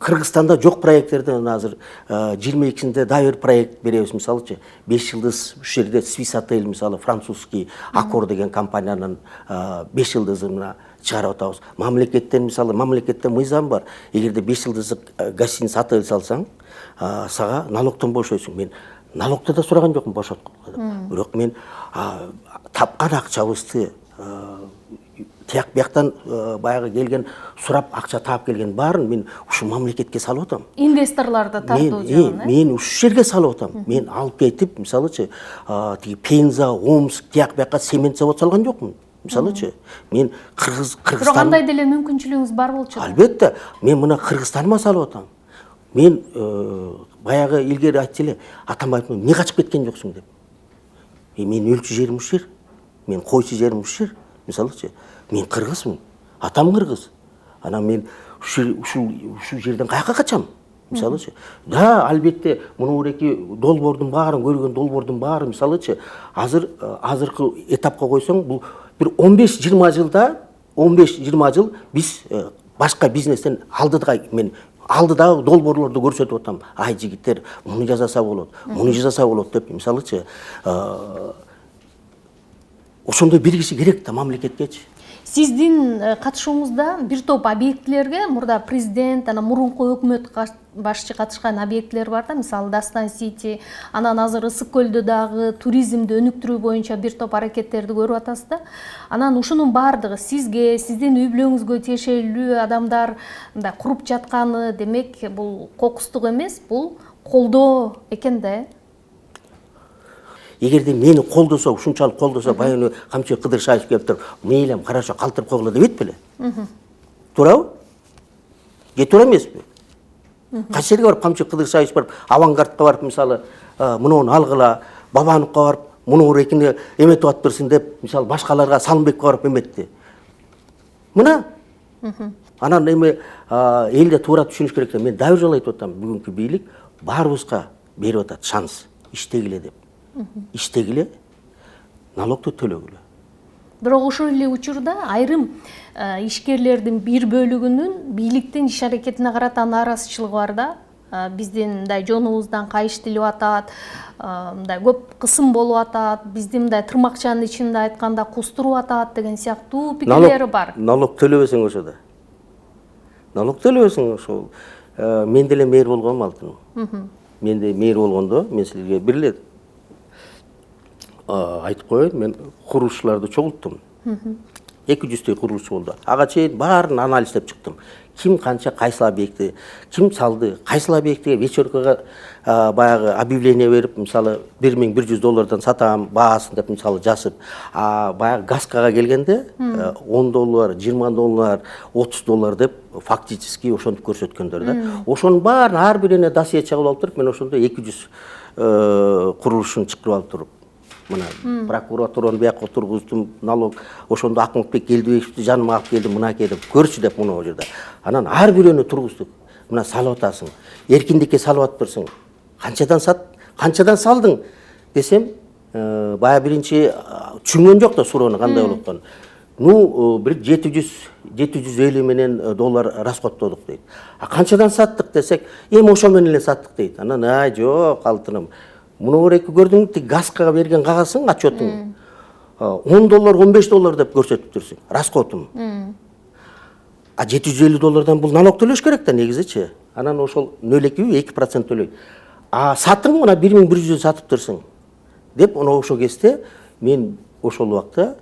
Speaker 1: Кыргызстанда жок проекттерден азыр 22-синде да бир проект беребиз, мисалычы 5 жылдыз уш жерде Swiss Hotel, мисалы, французский Accor деген компаниянын 5 жылдызын мына чыгарып атабыз. Мамлекеттен, мисалы, мамлекетте мыйзам бар. Эгерде 5 жылдыздык гостиница отель салсаң, сага налогтон бошойсуң. Мен налогты да сураган жокмун бошоткула деп. Бирок мен тапкан акчабызды тияк бияктан баягы келген сурап акча таап келген баарын мен ушу мамлекетке салып атам.
Speaker 2: Инвесторларды тартуу жагын,
Speaker 1: Мен ушу жерге салып атам. Мен алып кетип, мисалычы, тиги Пенза, Омск, тияк бияка цемент завод салган жокмун. Мисалычы, мен Кыргызстан.
Speaker 2: Бирок андай деле мүмкүнчүлүгүңүз бар болчу.
Speaker 1: Албетте, мен мына Кыргызстаныма салып атам. Мен баягы илгери айтчу эле, Атамбаевдин эмне качып кеткен жоксуң деп. Мен өлчү жерим ушул жер. Мен койчу жерим ушул жер. Мисалычы, мен кыргызмын. Атам кыргыз. Анан мен ушул жерден каяка качам? Мисалычы, да, албетте, мунуреки долбоордун баарын көргөн долбоордун баары, мисалычы, азыркы этапка койсоң, бул бир 15-20 жылда, 15-20 жыл биз башка бизнестен алдыдагы долбоорлорду көрсөтүп атам. Ай жигиттер, муну жасаса болот, муну жасаса болот деп, мисалычы, ошондой бир киши керек да мамлекеткечи.
Speaker 2: Сиздин катышуңузда бир топ объектилерге мурда президент, анан мурунку өкмөт башчы катышкан объектилер бар да, мисалы Дастан Сити, анан азыр Ысык көлдө дагы туризмди өнүктүрүү боюнча бир топ аракеттерди көрүп атасыз да. Анан ушунун баардыгы сизге, сиздин үй бүлөңүзгө тиешелүү адамдар мындай куруп жатканы, демек бул кокустук эмес, бул колдоо экен да.
Speaker 1: Эгерде мени колдосо, ушунчалык колдосо, баягы Камчы Кыдыршаев келип туруп, мейлем, хорошо, калтырып койгула деп этпеле. Туурабы? Же туура эмеспи? Кайсы жерге барып Камчы Кыдыршаев барып, авангардка барып, мисалы, муну алгыла, Бабановго барып, муну рекини эметип атпырсың деп, мисалы, башкаларга Салымбекке барып эметти. Мына. Анан эми элде туура түшүнүш керек. Мен дайыр жолу айтып атам, бүгүнкү бийлик баарыбызга берип атат шанс, иштегиле деп. Иштегиле, налогду төлөгүлө.
Speaker 2: Бирок ошол эле учурда айрым ишкерлердин бир бөлүгүнүн бийликтин иш аракетине карата нааразычылыгы бар да. Биздин мындай жонубуздан кайыш тилип атат, мындай көп кысым болуп атат, биздин мындай тырмакчанын ичинде айтканда кустуруп атат деген сыяктуу пикирлери бар.
Speaker 1: Налог төлөбөсөң ошодо. Налог төлөбөсөң ошол. Мен деле мэр болгом алтыным. Менде мэр болгондо мен силерге бир эле айтып коеюн, мен курулушчуларды чогулттум. 200 курулушчу болду. Ага чейин баарын анализдеп чыктым. Ким канча кайсыл объекти, ким салды, кайсыл объектиге вечеркага баягы объявление берип, мисалы $1100 сатам, баасын деп мисалы жазып, баягы газкага келгенде $10, $20, $30 деп фактически ошентип көрсөткөндөр да. Ошонун баарын ар бирине досье чыгып алып туруп, мен ошондо 200 курулушун чыгарып алып туруп, мына прокуратураны бияка тургуздум, налог ошондо Акмыкбек Келдибековди жаныма алып келдим, мына келип көрчү деп мына жерде. Анан ар бирөөнү тургуздук. Мына салып атасың, эркиндикке салып атпырсың. Канчадан салдың десем, бая биринчи түшүнгөн жок да суроону кандай болуп атканын. Ну, бир $750 менен расходтодук дейт. Канчадан саттык десек, эми ошол менен эле саттык дейт. Анан жок, алтыным. Муну эки көрдүң, тик газкага берген кагазың, отчетуң. $10, $15 деп көрсөтүп турсуң, расходум. $750 бул налог төлөш керек да негизичи. Анан ошол 0,2% төлөйт. Сатың мына 1100 сатып турсуң. Деп ошол кезде мен ошол убакта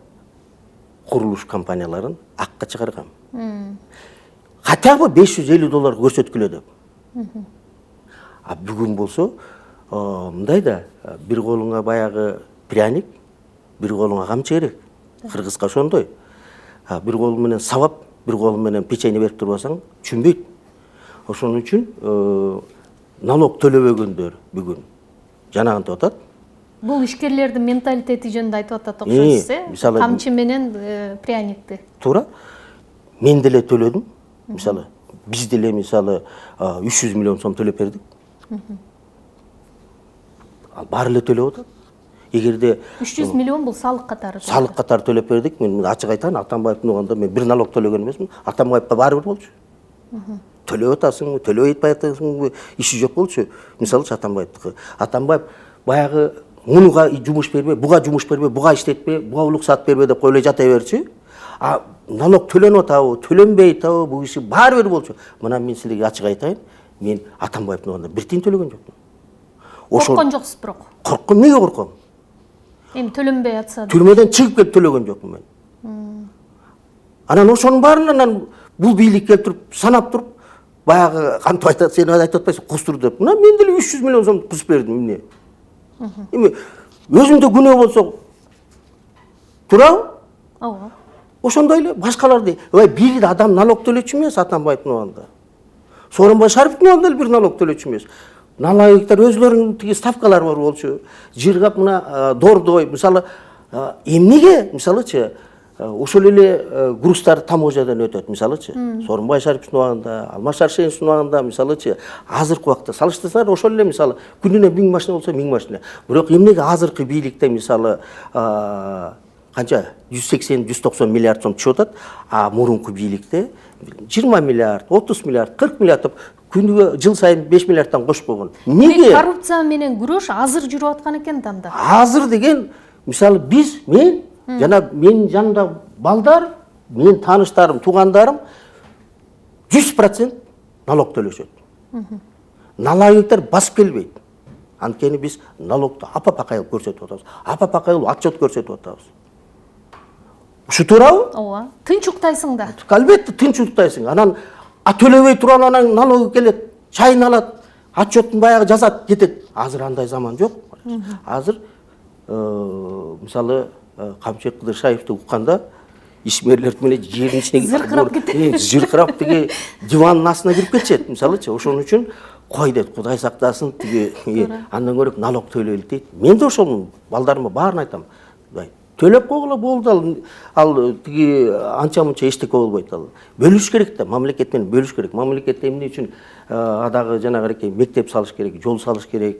Speaker 1: курулуш компанияларын акка чыгаргам. Хотя бы $550 көрсөткүлө деп. Бүгүн болсо мындай да, бир колуңа баягы пряник, бир колуңа камчы керек. Кыргызга ошондой. Бир колу менен сабап, бир колу менен печенье берип турбасаң, түшүнбөйт. Ошон үчүн налог төлөбөгөндөр бүгүн жанагынтип атат.
Speaker 2: Бул ишкерлердин менталитети жөнүндө айтып атат окшойсуз, камчы менен пряникти.
Speaker 1: Туура. Мен деле төлөдүм. Мисалы, биз деле мисалы 300 миллион сом төлөп бердик. Баары эле төлөп атат. Эгерде
Speaker 2: 300 миллион бул салык катары.
Speaker 1: Салык катары төлөп бердик. Мен ачык айтайын, Атамбаевдин уганда мен бир налог төлөгөн эмесмин. Атамбаевга баары бир болчу. Төлөп атасыңбы, төлөбөй атпайсыңбы, иши жок болчу. Мисалы Атамбаевдики. Атамбаев баягы мунуга жумуш бербей, буга жумуш бербей, буга иштетпей, буга уруксат бербей деп койлой жата берчү. Налог төлөнүп атабы, төлөнбөй атабы, бул иши баары бир болчу. Мына мен силерге ачык айтайын, мен Атамбаевдин уганда бир тиын төлөгөн жокмун.
Speaker 2: Корккон жоксуз бирок.
Speaker 1: Коркком, неге корком?
Speaker 2: Эми төлөнбөй атса.
Speaker 1: Түрмөдөн чыгып келип төлөгөн жокмун мен. Анан ошонун баарынан бул бийлик келтирип санап туруп, баягы кантип айтат, сен айтып атпайсың, кустур деп. Мына мен деле 300 миллион сом кусуп бердим эмне. Эми өзүмдө күнөө болсо турабы?
Speaker 2: Ооба.
Speaker 1: Ошондой эле башкаларды, бир адам налог төлөөчү эмес Атамбаевдин убагында. Сооронбай Шариповдун убагында эле бир налог төлөөчү эмес. Налогтор өзлөрүнүн тиги ставкалары бар болчу. Жыргап мына дордой, мисалы эмнеге, мисалычы, ошол эле груздар таможнядан өтөт, мисалычы. Сооронбай Шариповдун убагында, Алмаз Шаршеновдун убагында, мисалычы, азыркы убакта салыштырсаңар ошол эле мисалы күнүнө 1000 машина болсо 1000 машина. Бирок эмнеге азыркы бийликте мисалы канча 180-190 миллиард сом түшүп атат, а мурунку бийликте 20 миллиард, 30 миллиард, 40 миллиард деп күнүгө жыл сайын 5 миллиардтан кошуп койгон. Неге?
Speaker 2: Коррупция менен күрөш азыр жүрүп аткан экен танда.
Speaker 1: Азыр деген мисалы мен жана менин жанымда балдар, менин тааныштарым, туугандарым 100% налог төлөшөт. Налогтор басып келбейт. Анткени биз налогду апа-пакай көрсөтүп атабыз. Апа-пакай отчет көрсөтүп атабыз. Ушу туурабы?
Speaker 2: Ооба. Тынч уктайсың да.
Speaker 1: Албетте тынч уктайсың. Анан төлөбөй турган анан налог келет, чайын алат, отчеттун баягы жазат, кетет. Азыр андай заман жок. Азыр мисалы Камчек Кыдыршаевди укканда ишмерлер менен жердин ичине
Speaker 2: зыркырап кетет.
Speaker 1: Зыркырап тиги дивандын астына кирип кетишет, мисалычы. Ошон үчүн кой дейт, Кудай сактасын, тиги андан көрөк налог төлөйлү дейт. Мен да ошол балдарыма баарын айтам. Төлөп койгула болду, ал тиги анча-мунча эчтеке болбойт ал. Бөлүш керек да, мамлекет менен бөлүш керек. Мамлекетте эмне үчүн адагы жанагы мектеп салыш керек, жол салыш керек,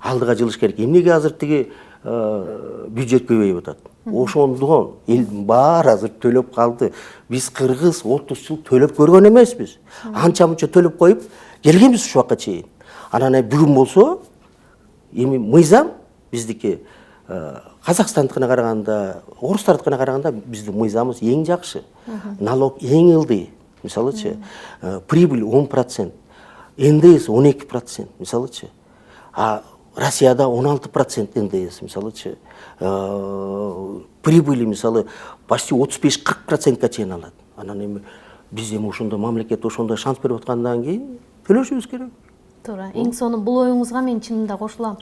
Speaker 1: алдыга жылыш керек. Эмнеге азыр тиги бюджет көбөйүп атат? Ошондон элдин баары азыр төлөп калды. Биз кыргыз 30 жыл төлөп көргөн эмеспиз. Анча-мунча төлөп коюп келгенбиз ушул убакка чейин. Анан бүгүн болсо эми мыйзам биздики Казакстандыкына караганда, орустардыкына караганда биздин мыйзамыбыз эң жакшы. Налог эң ылдый. Мисалычы, прибыль 10%, НДС 12%, мисалычы. А Россияда 16% НДС, мисалычы. Прибыли, мисалы, почти 35-40%ка чейин алат. Анан эми биз эми ошондо мамлекет ошондой шанс берип аткандан кийин төлөшүбүз керек.
Speaker 2: Туура. Эң сону бул оюңузга мен чынында кошулам.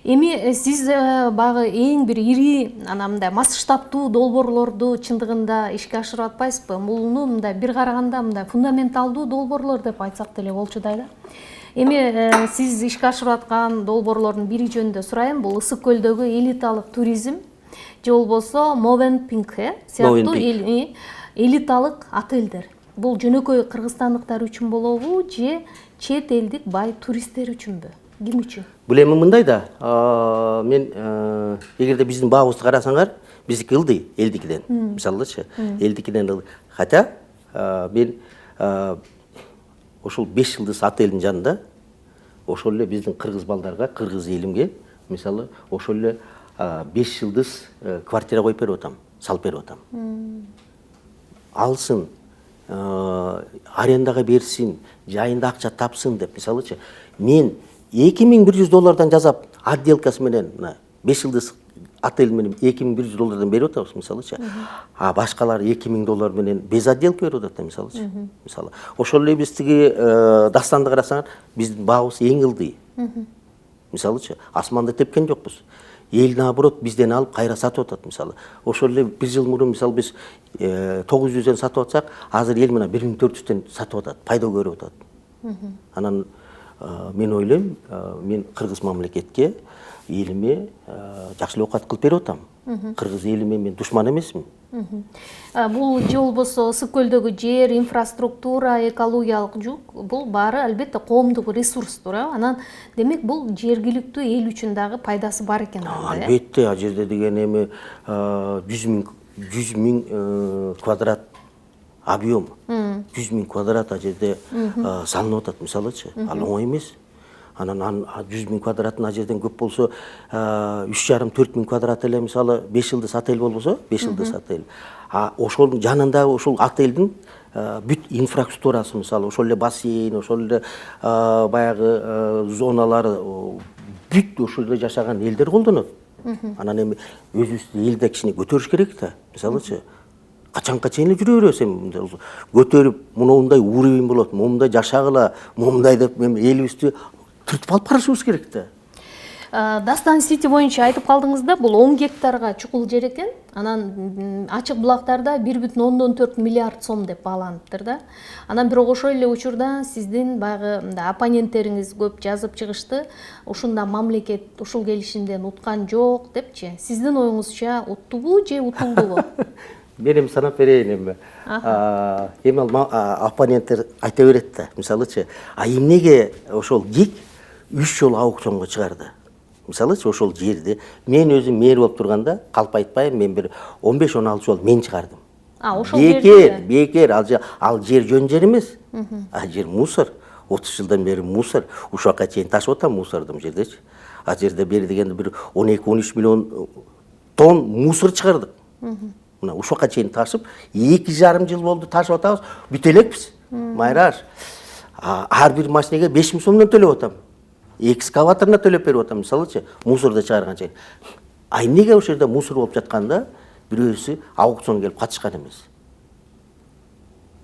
Speaker 2: Эми сиз багы эң бир ири мындай масштабтуу долбоорлорду чындыгында ишке ашырып атпайсызбы? Муну мындай бир караганда мындай фундаменталдуу долбоорлор деп айтсак деле болчудай да. Эми сиз ишке ашырып аткан долбоорлордун бири жөнүндө сурайын. Бул Ысык көлдөгү элиталык туризм же болбосо Movenpik сыяктуу элиталык отелдер. Бул жөнөкөй кыргызстандыктар үчүн болобу же чет элдик бай туристтер үчүнбү? Ким үчүн?
Speaker 1: Бул эми мындай да, мен эгерде биздин баабызды карасаңар, биздики ылдый элдикиден, мисалычы, элдикиден ылдый. Хотя мен ошол 5 жылдыз отелдин жанында ошол эле биздин кыргыз балдарга, кыргыз элимге, мисалы, ошол эле 5 жылдыз квартира коюп берип атам, салып берип атам. Алсын, арендага берсин, жайында акча тапсын деп, мисалычы, мен $2100 жасап, отделкасы менен 5 жылдыз отель менен $2100 берип атабыз, мисалычы. А башкалар $2000 менен без отделка берип атат, мисалычы. Мисалы, ошол эле биз тиги Дастанды карасаңар, биздин баабыз эң ылдый. Мисалычы, асманды тепкен жокпуз. Эл наоборот бизден алып кайра сатып атат, мисалы. Ошол эле 1 жыл мурун мисалы биз 900ден сатып атсак, азыр эл мына 1400ден сатып атат, пайда көрүп атат. Анан мен ойлойм, мен кыргыз мамлекетке, элиме жакшы оокат кылып берип атам. Кыргыз элиме мен душман эмесмин.
Speaker 2: Бул же болбосо Ысык көлдөгү жер, инфраструктура, экологиялык жүк, бул баары албетте коомдук ресурс, туура. Анан демек бул жергиликтүү эл үчүн дагы пайдасы бар экен.
Speaker 1: Албетте, ал жерде деген эми 100 миң квадрат объем, 100 миң квадрат ал жерде салынып атат, мисалычы. Ал оңой эмес. Анан 100 миң квадратын ал жерден көп болсо 3,5-4 миң квадрат эле мисалы 5 жылдыз отель болбосо, 5 жылдыз отель. А ошол жанында ошол отелдин бүт инфраструктурасы мисалы ошол эле бассейн, ошол эле баягы зоналары бүт ошол эле жашаган элдер колдонот. Анан эми өзүбүздүн элди кичине көтөрүш керек да. Мисалычы качанга чейин эле жүрө беребиз эми көтөрүп мындай уровень болот, мындай жашагыла, мындай деп элибизди түртүп алып карашыбыз керек да.
Speaker 2: Дастан Сити боюнча айтып калдыңыз да, бул 10 гектарга чукул жер экен. Анан ачык булактарда 1,4 миллиард сом деп бааланыптыр да. Анан бирок ошол эле учурда сиздин баягы оппоненттериңиз көп жазып чыгышты. Ушунда мамлекет ушул келишимден уткан жок депчи. Сиздин оюңузча уттубу же утулдубу?
Speaker 1: Мен эми санап берейин эми. Эми оппоненттер айта берет да. Мисалычы, эмнеге ошол ГИК 3 жолу аукционго чыгарды? Мисалычы, ошол жерди мен өзүм мэр болуп турганда, калп айтпайм, мен бир 15-16 жол мен чыгардым.
Speaker 2: Ошол жерди.
Speaker 1: Бекер, ал жер жөн жер эмес. А жер мусор. 30 жылдан бери мусор. Ушакка чейин ташып атам мусордум жердечи. А жерде бери дегенде бир 12-13 миллион тонн мусор чыгардык. Мына ушакка чейин ташып, 2,5 жыл болду ташып атабыз, бүтө элекпиз. Майраш. Ар бир машинеге 5 миң сомдон төлөп атам. Экскаваторуна төлөп берип атам, мисалычы, мусорду чыгарган чейин. Эмнеге ошол жерде мусор болуп жатканда бирөөсү аукционга келип катышкан эмес?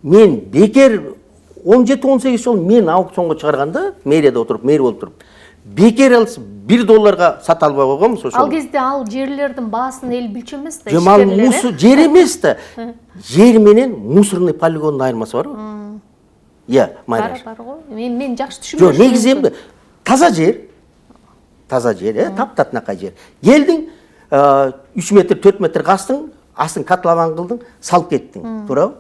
Speaker 1: Мен бекер 17-18 жыл мен аукционго чыгарганда, мэрияда отуруп, мэр болуп туруп, бекер алыс $1 сата албай койгонбуз ошол.
Speaker 2: Ал кезде ал жерлердин баасын эл билчү эмес да.
Speaker 1: Жок, ал мусор жер эмес да. Жер менен мусорный полигондун айырмасы барбы? Иә, Майраш.
Speaker 2: Бар го. Мен жакшы түшүнбөйм.
Speaker 1: Жок, негизи эмне? Таза жер, таптатынакай жер. Келдиң, 3 метр, 4 метр кастың, астын котлован кылдың, салып кеттиң, туурабы?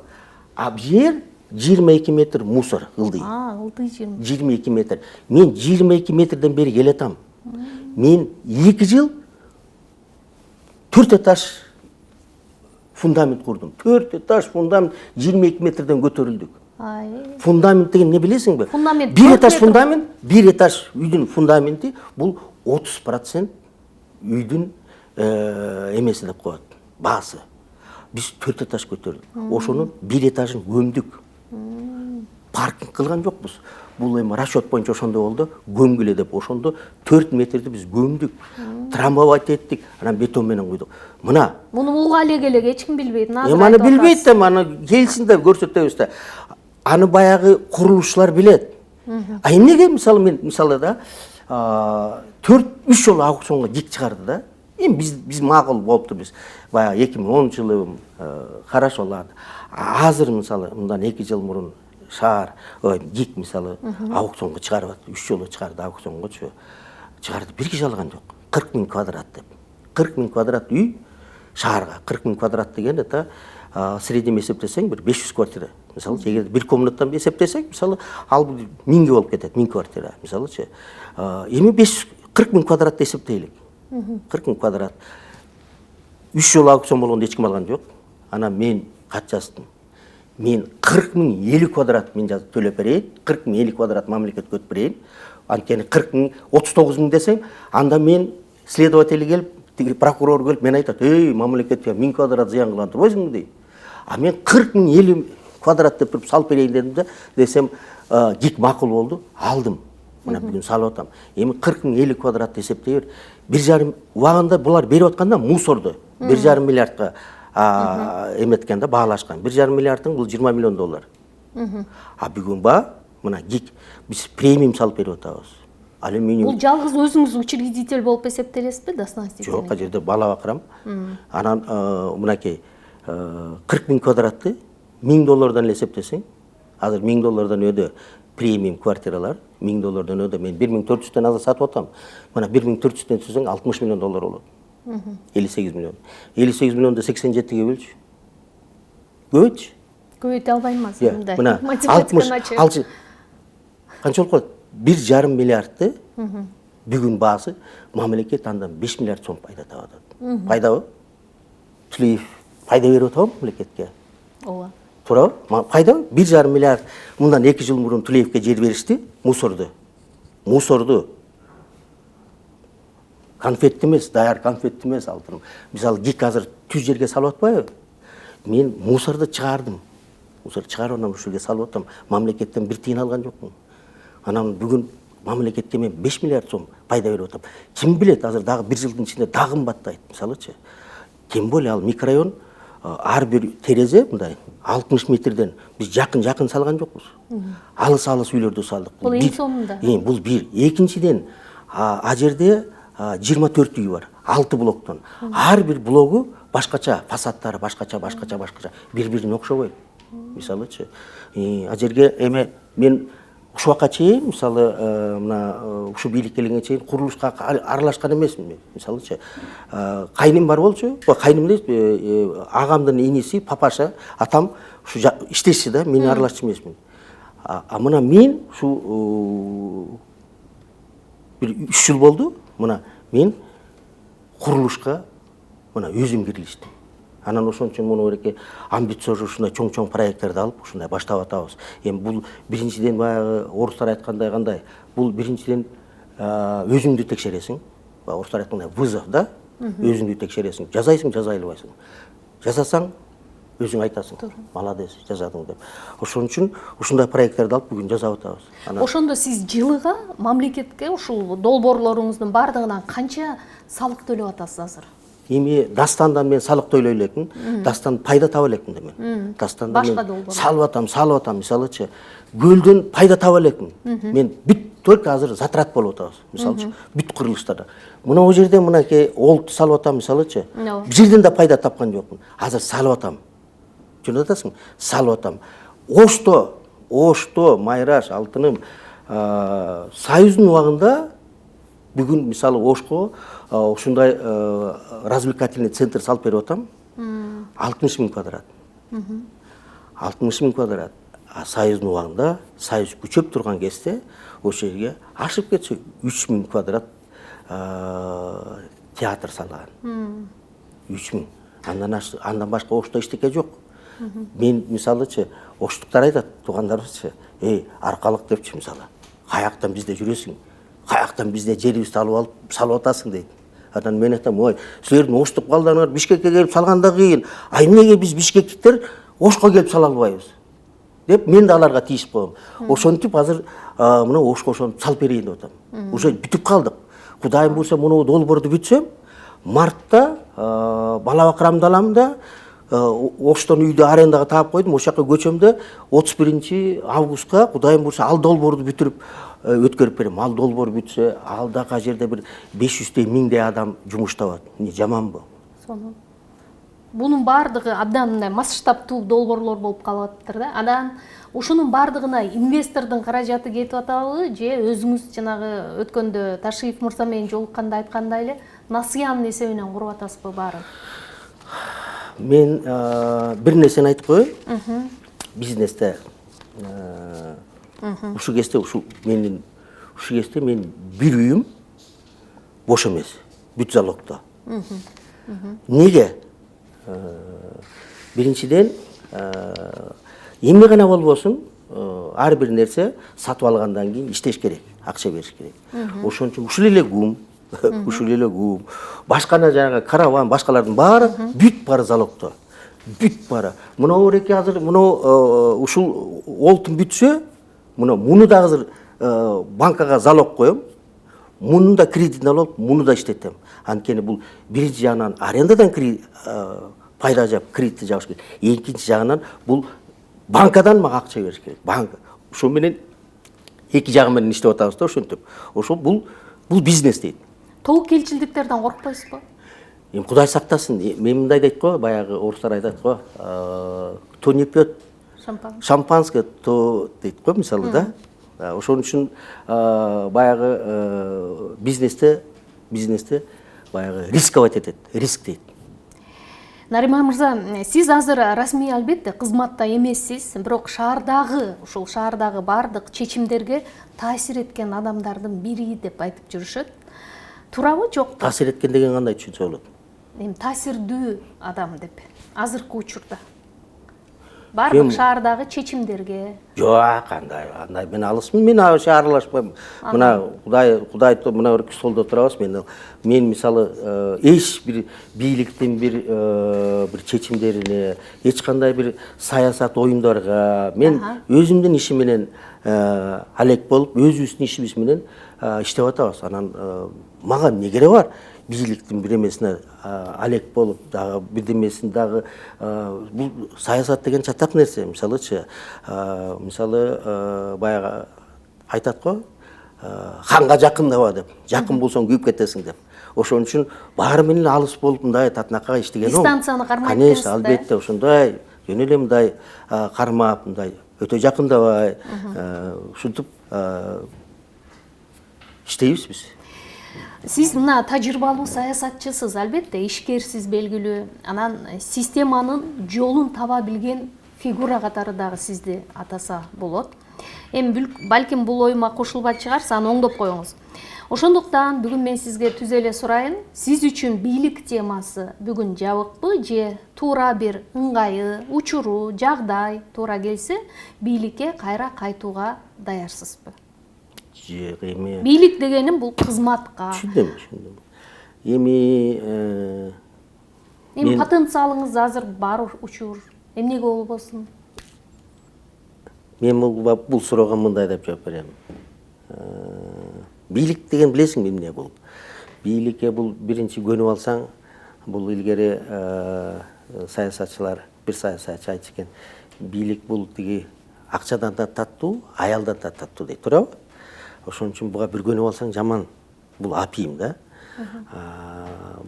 Speaker 1: А жер 22 метр мусор ылдый.
Speaker 2: Ылдый
Speaker 1: 22 метр. Мен 22 метрден бери келатам. Мен 2 жыл 4 этаж фундамент курдум. 4 этаж фундамент 22 метрден көтөрүлдүк. Фундамент деген не билесиңби? Бир этаж фундамент, бир этаж үйдүн фундаменти бул 30% үйдүн эмеси деп коет, баасы. Биз 4 этаж көтөрдүк. Ошонун бир этажын көмдүк. Паркинг кылган жокпуз. Бул эми расчет боюнча ошондой болду. Көмгүлө деп ошондо 4 метрди биз көмдүк. Трамбовать эттик, анан бетон менен куйдук. Мына.
Speaker 2: Муну улгалы элек эч ким билбейт.
Speaker 1: Аны билбейт да, аны келсин да көрсөтөбүз да. Аны баягы курулушчулар билет. Эмнеге мисалы да 3 жолу аукционго ГИК чыгарды да. Эми биз макул болупту, биз баягы 2010 жылы хорошо аларды. Азыр мисалы мындан 2 жыл мурун шаар ГИК мисалы аукционго чыгарып атты. 3 жолу чыгарды аукционгочу. Чыгарды, бир киши алган жок. 40 000 квадрат деп. 40 000 квадрат үй шаарга. 40 000 квадрат деген это среднем эсептесең бир 500 квартира. Мисалы, эгер бир комнатадан эсептесек, мисалы, ал 1000 болуп кетет, 1000 квартира, мисалычы. Эми 40 000 квадратты эсептейлик. 40 000 квадрат. 3 жолу аукцион болгондо эч ким алган жок. Анан мен кат жаздым. Мен 40 050 квадрат мен жазып төлөп берейин. 40 050 квадрат мамлекет көтүп берейин. Анткени 40 39 000 десең, анда мен следователь келип, прокурор келип, мен айтат, мамлекетке 1000 квадрат зыян кылган турбайсыңбы дейт. А мен 40 050 квадрат деп туруп салып берейин дедим да, десем, ГИК макул болду, алдым. Мына бүгүн салып атам. Эми 40 050 квадрат эсептей бер. 1,5 убагында булар берип атканда мусорду 1,5 миллиардка эметкенде баалашкан. 1,5 миллиардтың бул $20 миллион. А бүгүн мына ГИК биз премиум салып берип атабыз. Алюминий.
Speaker 2: Бул жалгыз өзүңүз учредитель болуп эсептелесизби, Дастан Сити?
Speaker 1: Жок, жерде бала бакырам. Анан мынакей 40 000 квадратты $1000 эле эсептесең, азыр $1000 өдө премиум квартиралар, $1000 өдө мен 1400-төн азыр сатып атам. Мына 1400-төн түзсөң $60 миллион болот. 58 миллион. 58 миллионду 87-ге бөлчү. Көбөйтчү.
Speaker 2: Көбөйтө албайм азыр.
Speaker 1: Мына 60 канча болуп калат? 1,5 миллиардты бүгүн баасы мамлекет андан 5 миллиард сом пайда таап атат. Пайдабы? Түлеев пайда берип атабы мамлекетке?
Speaker 2: Ооба.
Speaker 1: Туурабы? Пайда 1,5 миллиард. Мындан 2 жыл мурун Түлеевке жер беришти, мусорду. Конфетти эмес, даяр конфетти эмес алдым. Мисалы ГИК азыр түз жерге салып атпайбы? Мен мусорду чыгардым. ошол чыгарып анан ушул жерге салып атам. Мамлекеттен бир тиын алган жокмун. Анан бүгүн мамлекетке мен 5 миллиард сом пайда берип атам. Ким билет, азыр дагы бир жылдын ичинде дагы кымбаттайт, мисалычы. Тем более ал микрорайон ар бир терезе мындай 60 метрден биз жакын салган жокпуз. Алыс үйлөрдү салдык.
Speaker 2: Бул эң сонунда.
Speaker 1: Бул бир. Экинчиден, а жерде 24 үй бар, 6 блоктон. Ар бир блогу башкача, фасадтары башкача. Бири-бирине окшобойт. Мисалычы, а жерге эме мен ушул убакка чейин, мисалы, мына ушу бийликке келгенге чейин курулушка аралашкан эмесмин. Мисалычы, кайным бар болчу, кайным эле агамдын иниси, папаша, атам ушу иштешчи да, мен аралашчу эмесмин. А мына мен ушу бир 3 жыл болду, мына мен курулушка мына өзүм кирилиштим. Анан ошон үчүн муну эреке амбициозу ушундай чоң проекттерди алып, ушундай баштап атабыз. Эми бул биринчиден баягы орустар айткандай кандай, бул биринчиден өзүңдү текшересиң. Орустар айткандай вызов да, өзүңдү текшересиң. Жазайсың, жаза албайсың. Жазасаң, өзүң айтасың. Молодец, жазадың деп. Ошон үчүн ушундай проекттерди алып бүгүн жасап атабыз.
Speaker 2: Ошондо сиз жылыга мамлекетке ушул долбоорлоруңуздун бардыгынан канча салык төлөп атасыз азыр?
Speaker 1: Эми Дастандан мен салык төлөй элекмин. Дастан пайда таба элекмин да мен. Дастандан мен салып атам, мисалычы. Көлдөн пайда таба элекмин. Мен бүт только азыр затрат болуп атабыз, мисалычы. Бүт курулуштарда. Мына о жерде мынакей олту салып атам, мисалычы. Бир жерден да пайда тапкан жокмун. Азыр салып атам. Түшүнүп атасың? Салып атам. Ошто, Майраш, Алтыным, Союздун убагында бүгүн мисалы Ошко ушундай развлекательный центр салып берип атам. 60 000 квадрат. 60 000 квадрат. А Союздун убагында, Союз күчөп турган кезде ошол жерге ашып кетсе 3 000 квадрат театр салган. 3 000. Андан башка Ошто эчтеке жок. Мен мисалычы оштуктар айтат, туугандарыбызчы, аркалык депчи мисалы. Каяктан бизде жүрөсүң? Каяктан бизде жерибизди алып салып атасың дейт. Анан мен айтам, ой, силердин оштук балдарыңар Бишкекке келип салганда кыйын. А эмнеге биз бишкектиктер Ошко келип сала албайбыз? Деп мен да аларга тийишип коем. Ошентип азыр мына Ошко ошону салып берейин деп атам. Уже бүтүп калдык. Кудайым буйрса муну долбоорду бүтсөм, мартта бала бакырамды алам да Оштон үйдү арендага таап койдум. Ошол жака көчөмдө 31 августка кудайым буйрса ал долбоорду бүтүрүп өткөрүп берем. Ал долбоор бүтсө, алдагы жерде бир 500 миңдей адам жумуш табат. Эмне жаманбы?
Speaker 2: Сонун. Бунун бардыгы абдан мындай масштабтуу долбоорлор болуп калып атыптыр да. Анан ушунун бардыгына инвестордун каражаты кетип атабы же өзүңүз жанагы өткөндө Ташиев мырза менен жолукканда айткандай эле насыян эсебинен куруп атасызбы баарын?
Speaker 1: Мен бир нерсени айтып коеюн. Бизнесте ушу кезде мен бир үйүм бош эмес. Бүт залогдо. Неге? Биринчиден, эмне гана болбосун, ар бир нерсе сатып алгандан кийин иштеш керек, акча бериш керек. Ошон үчүн ушул эле гум, башкана жанагы караван, башкалардын баары бүт бары залогдо. Бүт бары. Мына эреке азыр ушул олтун бүтсө, муну да азыр банкага залог коем. Муну да кредитин алып, муну да иштетем. Анткени бул биринчи жагынан арендадан пайда жап, кредитти жабыш керек. Экинчи жагынан бул банкадан мага акча бериш керек. Банка. Ошол менен эки жагы менен иштеп атабыз да ошентип. Ошол бул бизнес дейт.
Speaker 2: Тобокелчилдиктерден коркпойсузбу?
Speaker 1: Эми Кудай сактасын. Мен мындай дейт го, баягы орустар айтат го, кто не пьет шампанское, то дейт го мисалы да. Ошон үчүн баягы бизнесте баягы рисковать этет, риск дейт.
Speaker 2: Нариман мырза, сиз азыр расмий албетте кызматта эмессиз, бирок ушул шаардагы бардык чечимдерге таасир эткен адамдардын бири деп айтып жүрүшөт. Туурабы, жокпу?
Speaker 1: Таасир эткен деген кандай түшүнсө болот?
Speaker 2: Эми таасирдүү адам деп азыркы учурда. бардык шаардагы чечимдерге?
Speaker 1: Жок, андай мен алысмын, мен ашы аралашпайм. Мына Кудай мына бір столда турабыз, мен мисалы эч бир бийликтин бир чечимдерине, эч кандай бир саясат оюндарга мен өзүмдүн ишим менен алек болуп, өзүбүздүн ишибиз менен иштеп атабыз. Анан мага эмне кереги бар? Бийликтин бир эмесине алек болуп, дагы бирдемесин дагы бул саясат деген чатак нерсе. Мисалычы, баягы айтат го, ханга жакындаба деп, жакын болсоң күйүп кетесиң деп. Ошон үчүн баары менен алыс болуп мындай татынакка иштеген.
Speaker 2: Дистанцияны кармайт
Speaker 1: дейсиз да? Конечно, албетте ошондой, жөн эле мындай кармап, мындай өтө жакындабай, ушинтип иштейбиз биз.
Speaker 2: Сиз мына тажрыйбалуу саясатчысыз, албетте ишкерсиз белгилүү. Анан системанын жолун таба билген фигура катары дагы сизди атаса болот. Эми балким бул оюма кошулбай чыгар, аны оңдоп коюңуз. Ошондуктан бүгүн мен сизге түз эле сурайын, сиз үчүн бийлик темасы бүгүн жабыкпы же туура бир ыңгайы, учуру, жагдай туура келсе, бийликке кайра кайтууга даярсызбы?
Speaker 1: Эми
Speaker 2: бийлик дегеним бул кызматка.
Speaker 1: Түшүндүм. Эми
Speaker 2: потенциалыңыз азыр бар учур. Эмнеге болбосун?
Speaker 1: Мен бул суроого мындай деп жооп берем. Бийлик деген билесиңби эмне бул? Бийликке бул биринчи көнүп алсаң, бул илгери саясатчылар, бир саясатчы айтчу экен. Бийлик бул тиги акчадан да таттуу, аялдан да таттуу дейт, туурабы? Ошон үчүн буга бир көнүп алсаң жаман, бул апийым да.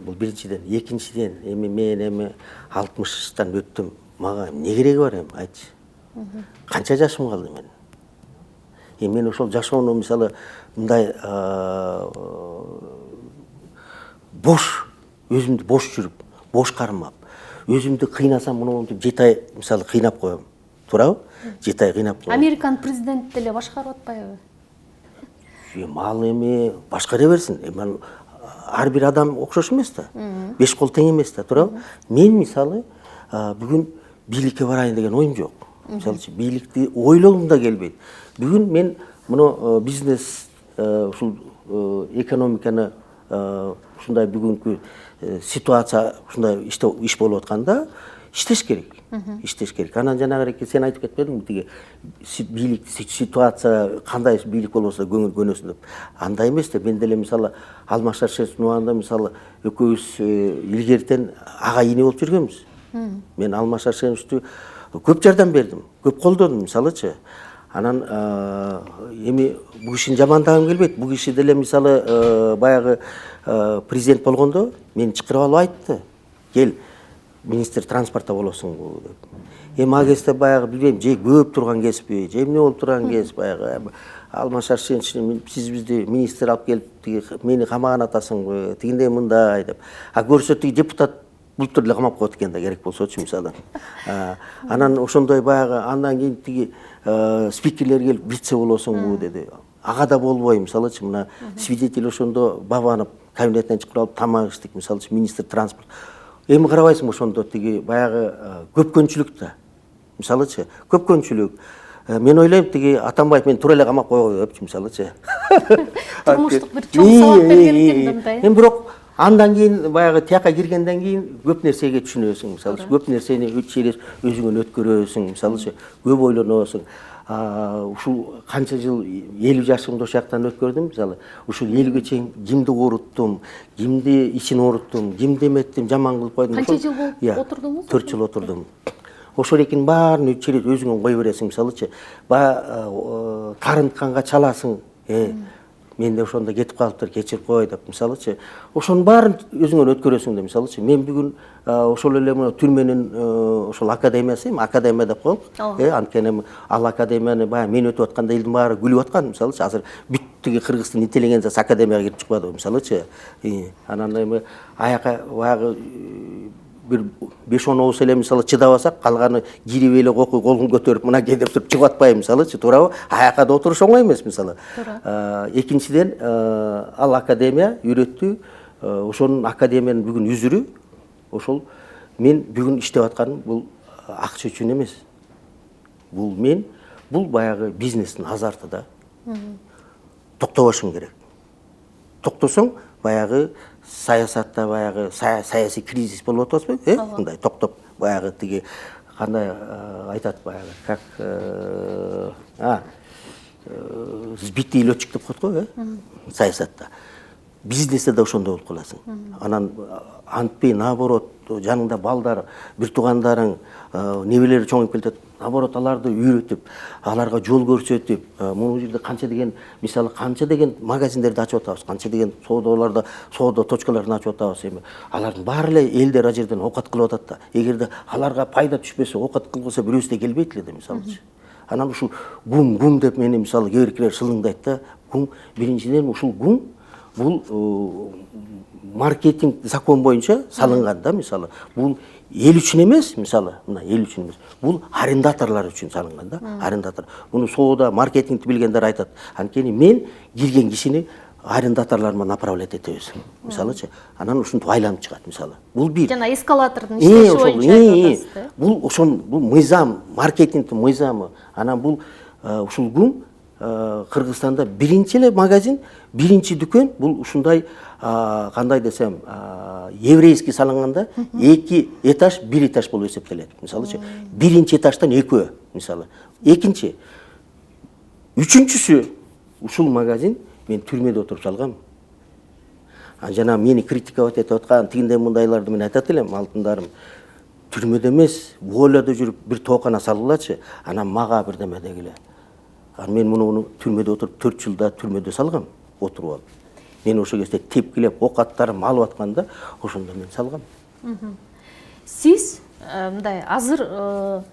Speaker 1: Бул биринчиден, экинчиден, мен 60-тан өттүм. Мага эмне кереги бар эми, айтчы. Канча жашым калды мен? Мен ошол жашоону мисалы мындай бош, өзүмдү бош жүрүп, бош кармап, өзүмдү кыйнасам, мынтип 7 ай мисалы кыйнап коем. Туурабы? 7 ай кыйнап коем.
Speaker 2: Американ президенти деле башкарып атпайбы?
Speaker 1: Ал эми башкара берсин. Ар бир адам окшош эмес да. 5 кол тең эмес да, туурабы? Мен мисалы бүгүн бийликке барайын деген оюм жок. Мисалычы бийликти ойлогум да келбейт. Бүгүн мен муну бизнес, ушул экономиканы ушундай бүгүнкү ситуация ушундай иш болуп атканда иштеш керек. Иштеш керек. Анан жанагы сен айтып кетпедиңби, тиги бийлик ситуация кандай бийлик болбосо көңүл көнөсүн деп. Андай эмес да. Мен деле мисалы Алмаз Шаршеновдун убагында мисалы экөөбүз илгертен ага ине болуп жүргөнбүз. Мен Алмаз Шаршеновду көп жардам бердим, көп колдодум мисалычы. Анан эми бул кишини жамандагым келбейт. Бул киши деле мисалы баягы президент болгондо мени чакырып алып айтты. Кел, министр транспортта болосуңбу деп. Эми ал кезде баягы билбейм, же көп турган кесипи, же эмне болуп турган кесип баягы. Алмаз Шаршенович, сиз бизди министр алып келип, мени камаган атасыңбы, тигиндей мындай деп. Көрсө тиги депутат бултур эле камап коет экен да, керек болсочу мисалы. Анан ошондой баягы андан кийин тиги спикерлер келип, вице болосуңбу деди. Ага да болбой, мисалычы мына свидетель ошондо Бабанов кабинетинен чыгып алып тамак иштик, мисалычы министр транспорт. Эми карабайсың ошондо тиги баягы көпкөнчүлүк да. Мисалычы көпкөнчүлүк. Мен ойлойм тиги Атамбаев мен тура эле камап койгой депчи, мисалычы.
Speaker 2: Турмуштук бир чоң сабак берген экен да мындай.
Speaker 1: Эми бирок андан кийин баягы тияка киргенден кийин көп нерсеге түшүнөсүң, мисалы көп нерсени через өзүңөн өткөрөсүң, мисалы көп ойлоносуң. Ушул канча жыл 50 жашымды ошол жактан өткөрдүм, мисалы ушул 50ге чейин кимди ооруттум, кимди ичин ооруттум, кимди эметтим, жаман кылып койдум.
Speaker 2: Канча жыл болуп отурдуңуз?
Speaker 1: 4 жыл отурдум. Ошол экинин баарын через өзүңөн кое бересиң, мисалычы баягы карынтканга чаласың. Менде ошондо кетип калыптыр, кечирип кой деп, мисалычы. Ошонун баарын өзүңөн өткөрөсүң деп, мисалычы. Мен бүгүн ошол эле түрменин ошол академиясы, академия деп коелук. Анткени ал академияны баягы мен өтүп атканда элдин баары күлүп аткан, мисалычы. Азыр бүт тиги Кыргыздын интеллигенциясы академияга кирип чыкпады, мисалычы. Анан эми аяка баягы бир 5-10 оос эле мисалы чыдабасак, калганы кирип эле окуй колун көтөрүп мына ке деп туруп чыгып атпайбы, мисалычы, туурабы? Аяка да отуруш оңой эмес, мисалы. Экинчиден, ал академия үйрөттү, ошонун академиянын бүгүн үзүрү, ошол мен бүгүн иштеп атканым бул акча үчүн эмес. бул баягы бизнестин азарты да. Токтобашың керек. Токтосоң баягы саясатта баягы саясий кризис болуп атпайбы? Мындай токтоп баягы тиги кандай айтат баягы как сбитый летчик деп коет го, саясатта. Бизнесте да ошондой болуп каласың. Анан антпей, наоборот, жаныңда балдар, бир туугандарың, небелери чоңоюп келет. Наоборот, аларды үйрөтүп, аларга жол көрсөтүп, могу жерде канча деген, мисалы канча деген магазиндерди ачып атабыз, канча деген соодаларда, соода точкаларын ачып атабыз. Эми алардын баары эле элдер ал жерден оокат кылып атат да. Эгерде аларга пайда түшпөсө, оокат кылбаса бирөөсү да келбейт эле да, мисалычы. Анан ушул гум деп мени мисалы кээ биркилер шылыңдайт да. Гум биринчиден ушул гум бул маркетинг закон боюнча салынган да, мисалы. Бул эл үчүн эмес, мисалы, мына эл үчүн эмес. Бул арендаторлор үчүн салынган да, арендатор. Муну соода, маркетингти билгендер айтат. Анткени мен кирген кишини арендаторлорго направлять этебиз. Мисалычы, анан ушинтип айланып чыгат, мисалы. Бул бир.
Speaker 2: Жана эскалатордун иштеши боюнча айтып атасыз.
Speaker 1: Бул ошол бул мыйзам, маркетингтин мыйзамы. Анан бул ушул гум Кыргызстанда биринчи эле магазин, биринчи дүкөн бул ушундай кандай десем, еврейский салынганда 2 этаж, 1 этаж болуп эсептелет. Мисалычы, биринчи этаждан экөө, мисалы. Экинчи, үчүнчүсү ушул магазин мен түрмөдө отуруп салгам. Жана мени критиковать этип аткан тигиндей мындайларды мен айтат элем, алтындарым. Түрмөдө эмес, волада жүрүп бир тоокана салгылачы, анан мага бирдеме дегиле. Мен муну түрмөдө отуруп 4 жылда түрмөдө салгам, отуруп алып. Мен ошол кезде тепкилеп, оокаттарым алып атканда, ошондо мен салгам.
Speaker 2: Сиз мындай азыр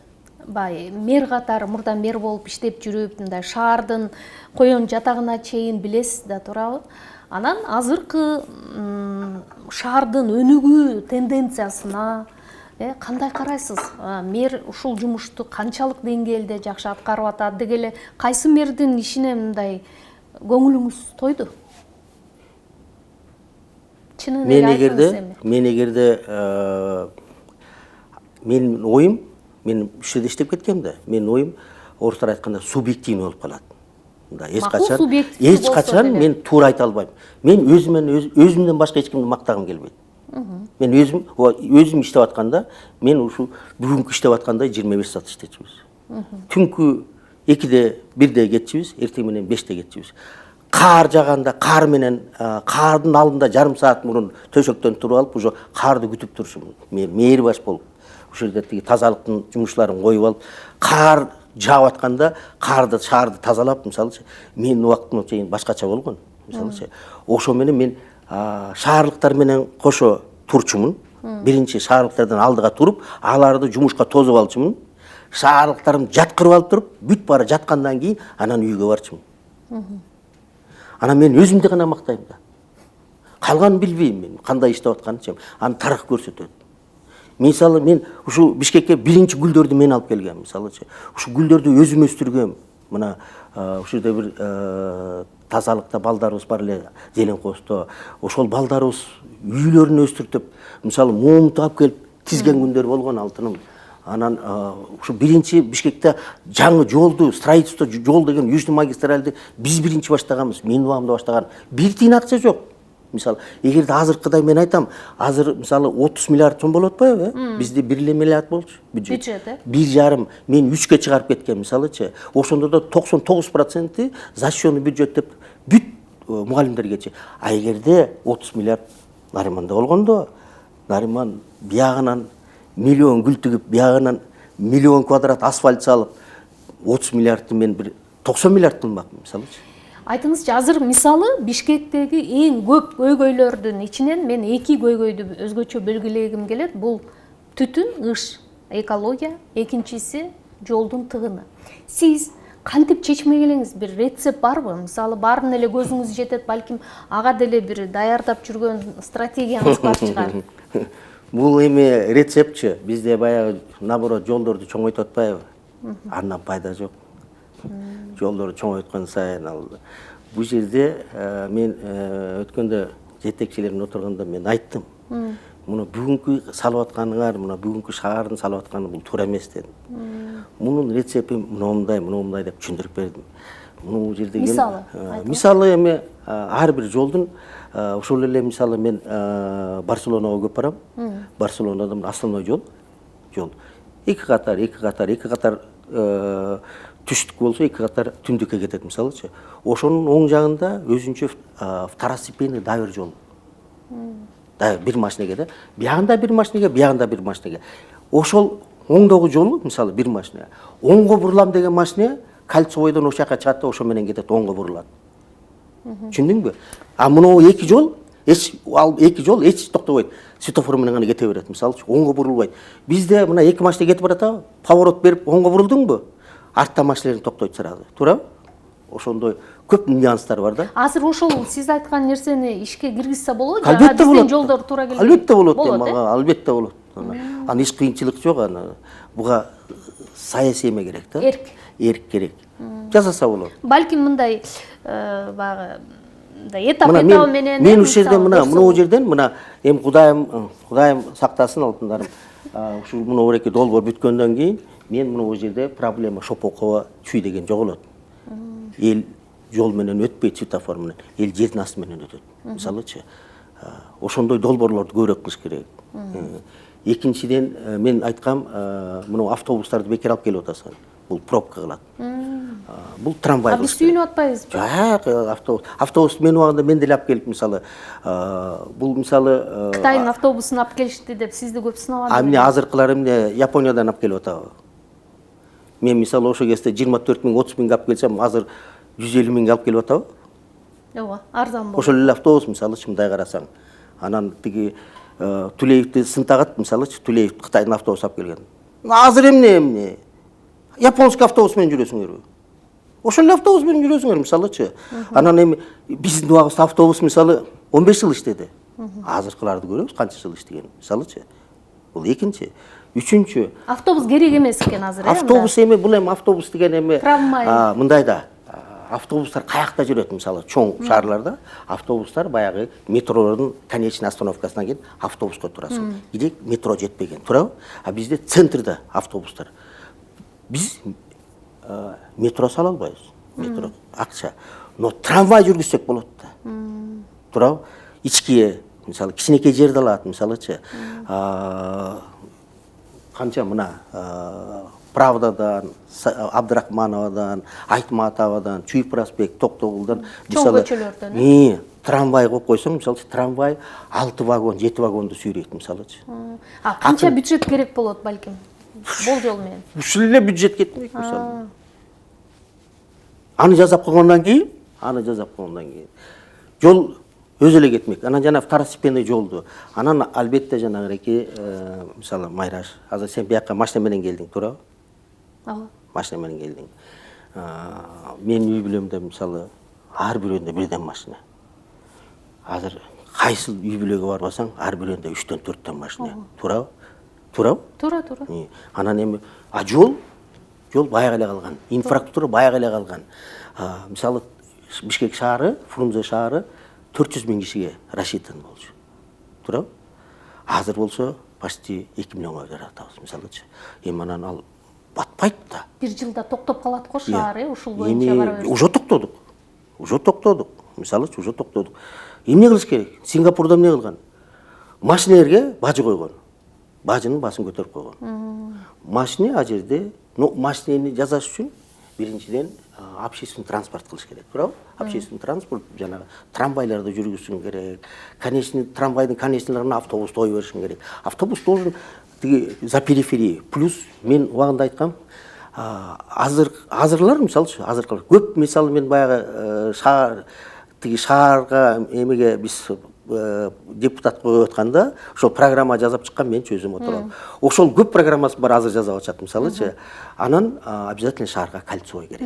Speaker 2: бай мэр катары мурдан мэр болуп иштеп жүрүп, мындай шаардын коен жатагына чейин билесиз да, туурабы? Анан азыркы шаардын өнүгүү тенденциясына кандай карайсыз? Мэр ушул жумушту канчалык деңгээлде жакшы аткарып атат деги эле кайсы мэрдин ишине мындай көңүлүңүз тойду?
Speaker 1: Мен эгерде менин оюм, мен үч жерде иштеп кеткем да, менин оюм орустар айтканда субъективный болуп калат. Эч качан мен туура айта албайм. Мен өзүмдөн башка эч кимди мактагым келбейт. Мен өзүм иштеп атканда, мен ушу бүгүнкү иштеп аткандай 25 саат иштечүбүз. Түнкү 2-де 1-де кетчүбүз, эртең менен 5-те кетчүбүз. Каар жаганда каар менен kaardын алдында жарым саат мурун төшөктөн туруп алып, ошо каарды күтүп турушум. Мээри баш болуп, ошол жерде тиги тазалыктын жумушларын коюп алып, каар жаап атканда шаарды тазалап, мисалычы, менин убактым чейин башкача болгон, мисалычы. Ошо менен мен шаарлыктар менен кошо турчумун. Биринчи шаарлыктардан алдыга туруп, аларды жумушка тосуп алчумун. Шаарлыктарымды жаткырып алып туруп, бүт бара жаткандан кийин анан үйгө барчумун. Анан мен өзүмдү гана мактайм да. Калганын билбейм мен, кандай иштеп атканын. Аны тарых көрсөтөт. Мисалы мен ушу Бишкекке биринчи гүлдөрдү мен алып келгем, мисалычы. Ушу гүлдөрдү өзүм өстүргөм. Мына ушул жерде бир тазалыкта балдарыбыз бар эле, Зеленкоосто. Ошол балдарыбыз үйлөрүн өстүртүп, мисалы момунту алып келип тизген күндөр болгон, алтыным. Анан ушу биринчи Бишкекте жаңы жолду, строительство жол деген Южный магистральды биз биринчи баштаганбыз, менин убагымда баштаган. Бир тиын акча жок. Мисалы, эгерде азыркыдай мен айтам, азыр мисалы 30 миллиард сом болуп атпайбы? Бизде 1 миллиард болчу бюджет. 1,5 мен 3-ке чыгарып кеткен, мисалычы. Ошондо да 99% защищенный бюджет деп бүт мугалимдергечи. А эгерде 30 миллиард Нариманда болгондо, Нариман биягынан миллион гүл тигип, биягынан миллион квадрат асфальт салып, 30 миллиардты мен бир 90 миллиард кылмакмын, мисалычы.
Speaker 2: Айтыңызчы, азыр мисалы Бишкектеги эң көп көйгөйлөрдүн ичинен мен 2 көйгөйдү өзгөчө белгилегим келет. Бул түтүн, ыш, экология, экинчиси жолдун тыгыны. Сиз кантип чечмек элеңиз? Бир рецепт барбы? Мисалы баарын эле көзүңүз жетет, балким ага деле бир даярдап жүргөн стратегияңыз бар чыгар.
Speaker 1: Бул эми рецептчи, бизде баягы наоборот жолдорду чоңойтуп атпайбы? Андан пайда жок. Жолдорду чоңойткон сайын алды. Бул жерде мен өткөндө жетекчилермен отурганда мен айттым. муну бүгүнкү салып атканыңар, мына бүгүнкү шаардын салып атканы бул туура эмес дедим. Мунун рецепти мындай деп түшүндүрүп бердим. Муну жерде мисалы эми ар бир жолдун ошол эле мисалы мен Барселонага көп барам. Барселонада основной жол эки катар түштүк болсо эки катар түндүккө кетет мисалычы. Ошонун оң жагында өзүнчө второстепенный дайыр жол. Бир машинеге да, биягында бир машинеге, биягында бир машинеге. Ошол оңдогу жолу мисалы бир машина. Оңго бурулам деген машина Кольцевойдон ошол жака чыгат да ошо менен кетет, оңго бурулат. Түшүндүңбү? А мына эки жол эч токтобойт. Светофор менен гана кете берет мисалычы, оңго бурулбайт. Бизде мына эки машина кетип баратабы? Поворот берип оңго бурулдуңбу? Артта машиналар токтойт сразу. Туурабы? Ошондой көп нюанстар бар да.
Speaker 2: Азыр ошол сиз айткан нерсени ишке киргизсе болобу?
Speaker 1: Албетте болот.
Speaker 2: Жолдор туура келет.
Speaker 1: Албетте болот дейм, албетте болот. Аны эч кыйынчылык жок, аны буга саясий эме керек да. Эрк керек. Жасаса болот.
Speaker 2: Балким мындай баягы этап менен
Speaker 1: мен ушул жерден мына жерден мына эми Кудайым сактасын алтындарым. Ушул мына ореке долбоор бүткөндөн кийин мен мына жерде проблема Шопокова чүй деген жоголот. Эл жол менен өтпөйт, светофор менен, эл жердин асты менен өтөт. Мисалычы, ошондой долбоорлорду көбүрөөк кылыш керек. Экинчиден мен айткам, мына автобустарды бекер алып келип атасың. Бул пробка кылат. Бул трамвай.
Speaker 2: Биз сүйүнүп атпайбызбы?
Speaker 1: Жок, автобус мен убагында мен деле алып келип мисалы, бул мисалы
Speaker 2: Кытайдын автобусун алып келишти деп сизди көп сынаган.
Speaker 1: Эмне азыркылар эмне Япониядан алып келип атабы? Мен мисалы ошо кезде 24 миң, 30 миңге алып келсем, азыр 150 миңге алып келип атабы?
Speaker 2: Ооба, арзан болот.
Speaker 1: Ошол эле автобус мисалы мындай карасаң, анан тиги Тулеевди сынтагат мисалы, Тулеев Кытайдын автобус алып келген. Азыр эмне? Японский автобус менен жүрөсүңөрбү? Ошол эле автобус менен жүрөсүңөр мисалычы. Анан эми биздин убагыбызда автобус мисалы 15 жыл иштеди. Азыркыларды көрөбүз канча жыл иштеген мисалычы. Бул экинчи. Үчүнчү,
Speaker 2: автобус керек эмес экен азыр.
Speaker 1: Автобус эми бул эми автобус деген эми мындай да. Автобустар каякта жүрөт мисалы чоң шаарларда, автобустар баягы метродун конечный остановкасынан кийин автобуска турасың. Кийде метро жетпеген, туурабы? А бизде центрде автобустар. Биз метро сала албайбыз. Метро акча. Но трамвай жүргүзсөк болот да. Туурабы? Ички мисалы кичинекей жерди алат мисалычы. Канча мына Правдадан, Абдрахмановадан, Айтматовадан, Чүй проспект, Токтогулдан
Speaker 2: мисалы
Speaker 1: трамвай коюп койсоң, мисалы трамвай 6 вагон, 7 вагонду сүйрөйт мисалычы.
Speaker 2: Канча бюджет керек болот балким? Болжол менен.
Speaker 1: Ушул эле бюджет кетмек мисалы. Аны жасап койгондон кийин, жол өзү эле кетмек. Анан жана второстепенный жолду. Анан албетте жанагыреки мисалы Майраш, азыр сен бияка машина менен келдиң, туурабы?
Speaker 2: Ооба.
Speaker 1: Машина менен келдиң. Мен үй бүлөмдө мисалы ар бирөөндө бирден машина. Азыр кайсы үй бүлөгө барбасаң, ар бирөөндө 3төн 4төн машина. Туурабы?
Speaker 2: Туура.
Speaker 1: Анан эми жол баягы эле калган. Инфраструктура баягы эле калган. Мисалы Бишкек шаары, Фрунзе шаары 400 миң кишиге рассчитан болчу. Туурабы? Азыр болсо почти 2 миллионго жаратабыз мисалычы. Эми анан ал батпайт да.
Speaker 2: Бир жылда токтоп калат го шаар, ушул боюнча бара берсек.
Speaker 1: Уже токтодук. Мисалычы уже токтодук. Эмне кылыш керек? Сингапурда эмне кылган? Машинелерге бажы койгон. Бажынын басын көтөрүп койгон. Машина а жерде, машинени жасаш үчүн биринчиден общественный транспорт кылыш керек, туурабы? Общественный транспорт жанагы трамвайларды жүргүзүш керек. Конечный трамвайдын конечныйларына автобус той беришин керек. Автобус должен тиги за периферия. Плюс мен убагында айткам, азырлар мисалчы, азыркылар көп мисалы мен баягы шаарга эмеге биз депутат коюп атканда ошол программа жазып чыккан мен өзүм отурам. Ошол көп программасы бар азыр жазып атышат мисалычы. Анан обязательно шаарга кольцевой керек.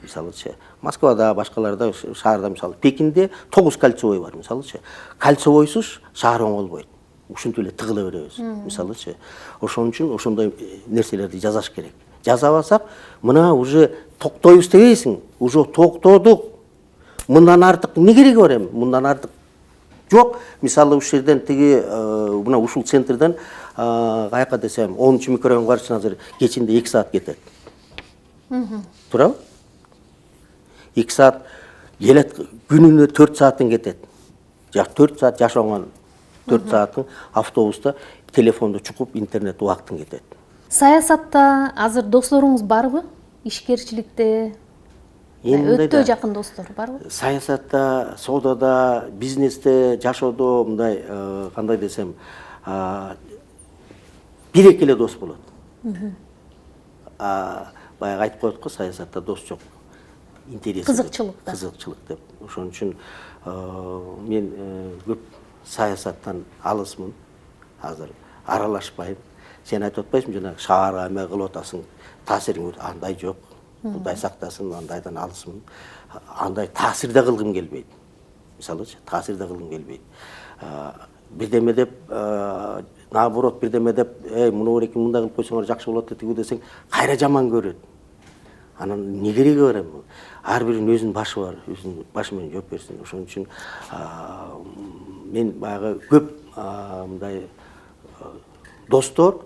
Speaker 1: Мисалычы Москвада, башкаларда шаарда мисалы Пекинде 9 кольцевой бар мисалычы. Кольцевойсуз шаар оңолбойт. Ушинтип эле тыгыла беребиз мисалычы. Ошон үчүн ошондой нерселерди жазаш керек. Жазабасак мына уже токтойбуз дебейсиң, уже токтодук. Мындан артык эмне кереги бар эми? Мындан артык жок. Мисалы ушул жерден тиги мына ушул центрден каяка десем 10 микрорайон каршысына азыр кечинде 2 саат кетет. Туурабы? 2 саат келет, күнүнө 4 саатын кетет. 4 саат жашаган 4 саатын автобуста телефонду чукуп интернет убактын кетет.
Speaker 2: Саясатта азыр досторуңуз барбы? Ишкерчиликте өтө жакын достор барбы?
Speaker 1: Саясатта, соодада, бизнесте, жашоодо мындай кандай десем, бир-эки эле дос болот. Баягы айтып коет го, саясатта дос жок. Интерес.
Speaker 2: Кызыкчылыкта.
Speaker 1: Кызыкчылык деп. Ошон үчүн мен көп саясаттан алысмын. Азыр аралашпайм. Сен айтып атпайсың, жанагы шаарга эме кылып атасың, таасириң андай жок. Кудай сактасын, андайдан алысмын. Андай таасир да кылгым келбейт. Мисалычы, таасир да кылгым келбейт. Бирдеме деп, наоборот, бирдеме деп, муну береки мындай кылып койсоңор жакшы болот деп десең, кайра жаман көрөт. Анан не кереги бар эми? Ар биринин өзүнүн башы бар, өзүнүн башы менен жооп берсин. Ошон үчүн мен баягы көп мындай достор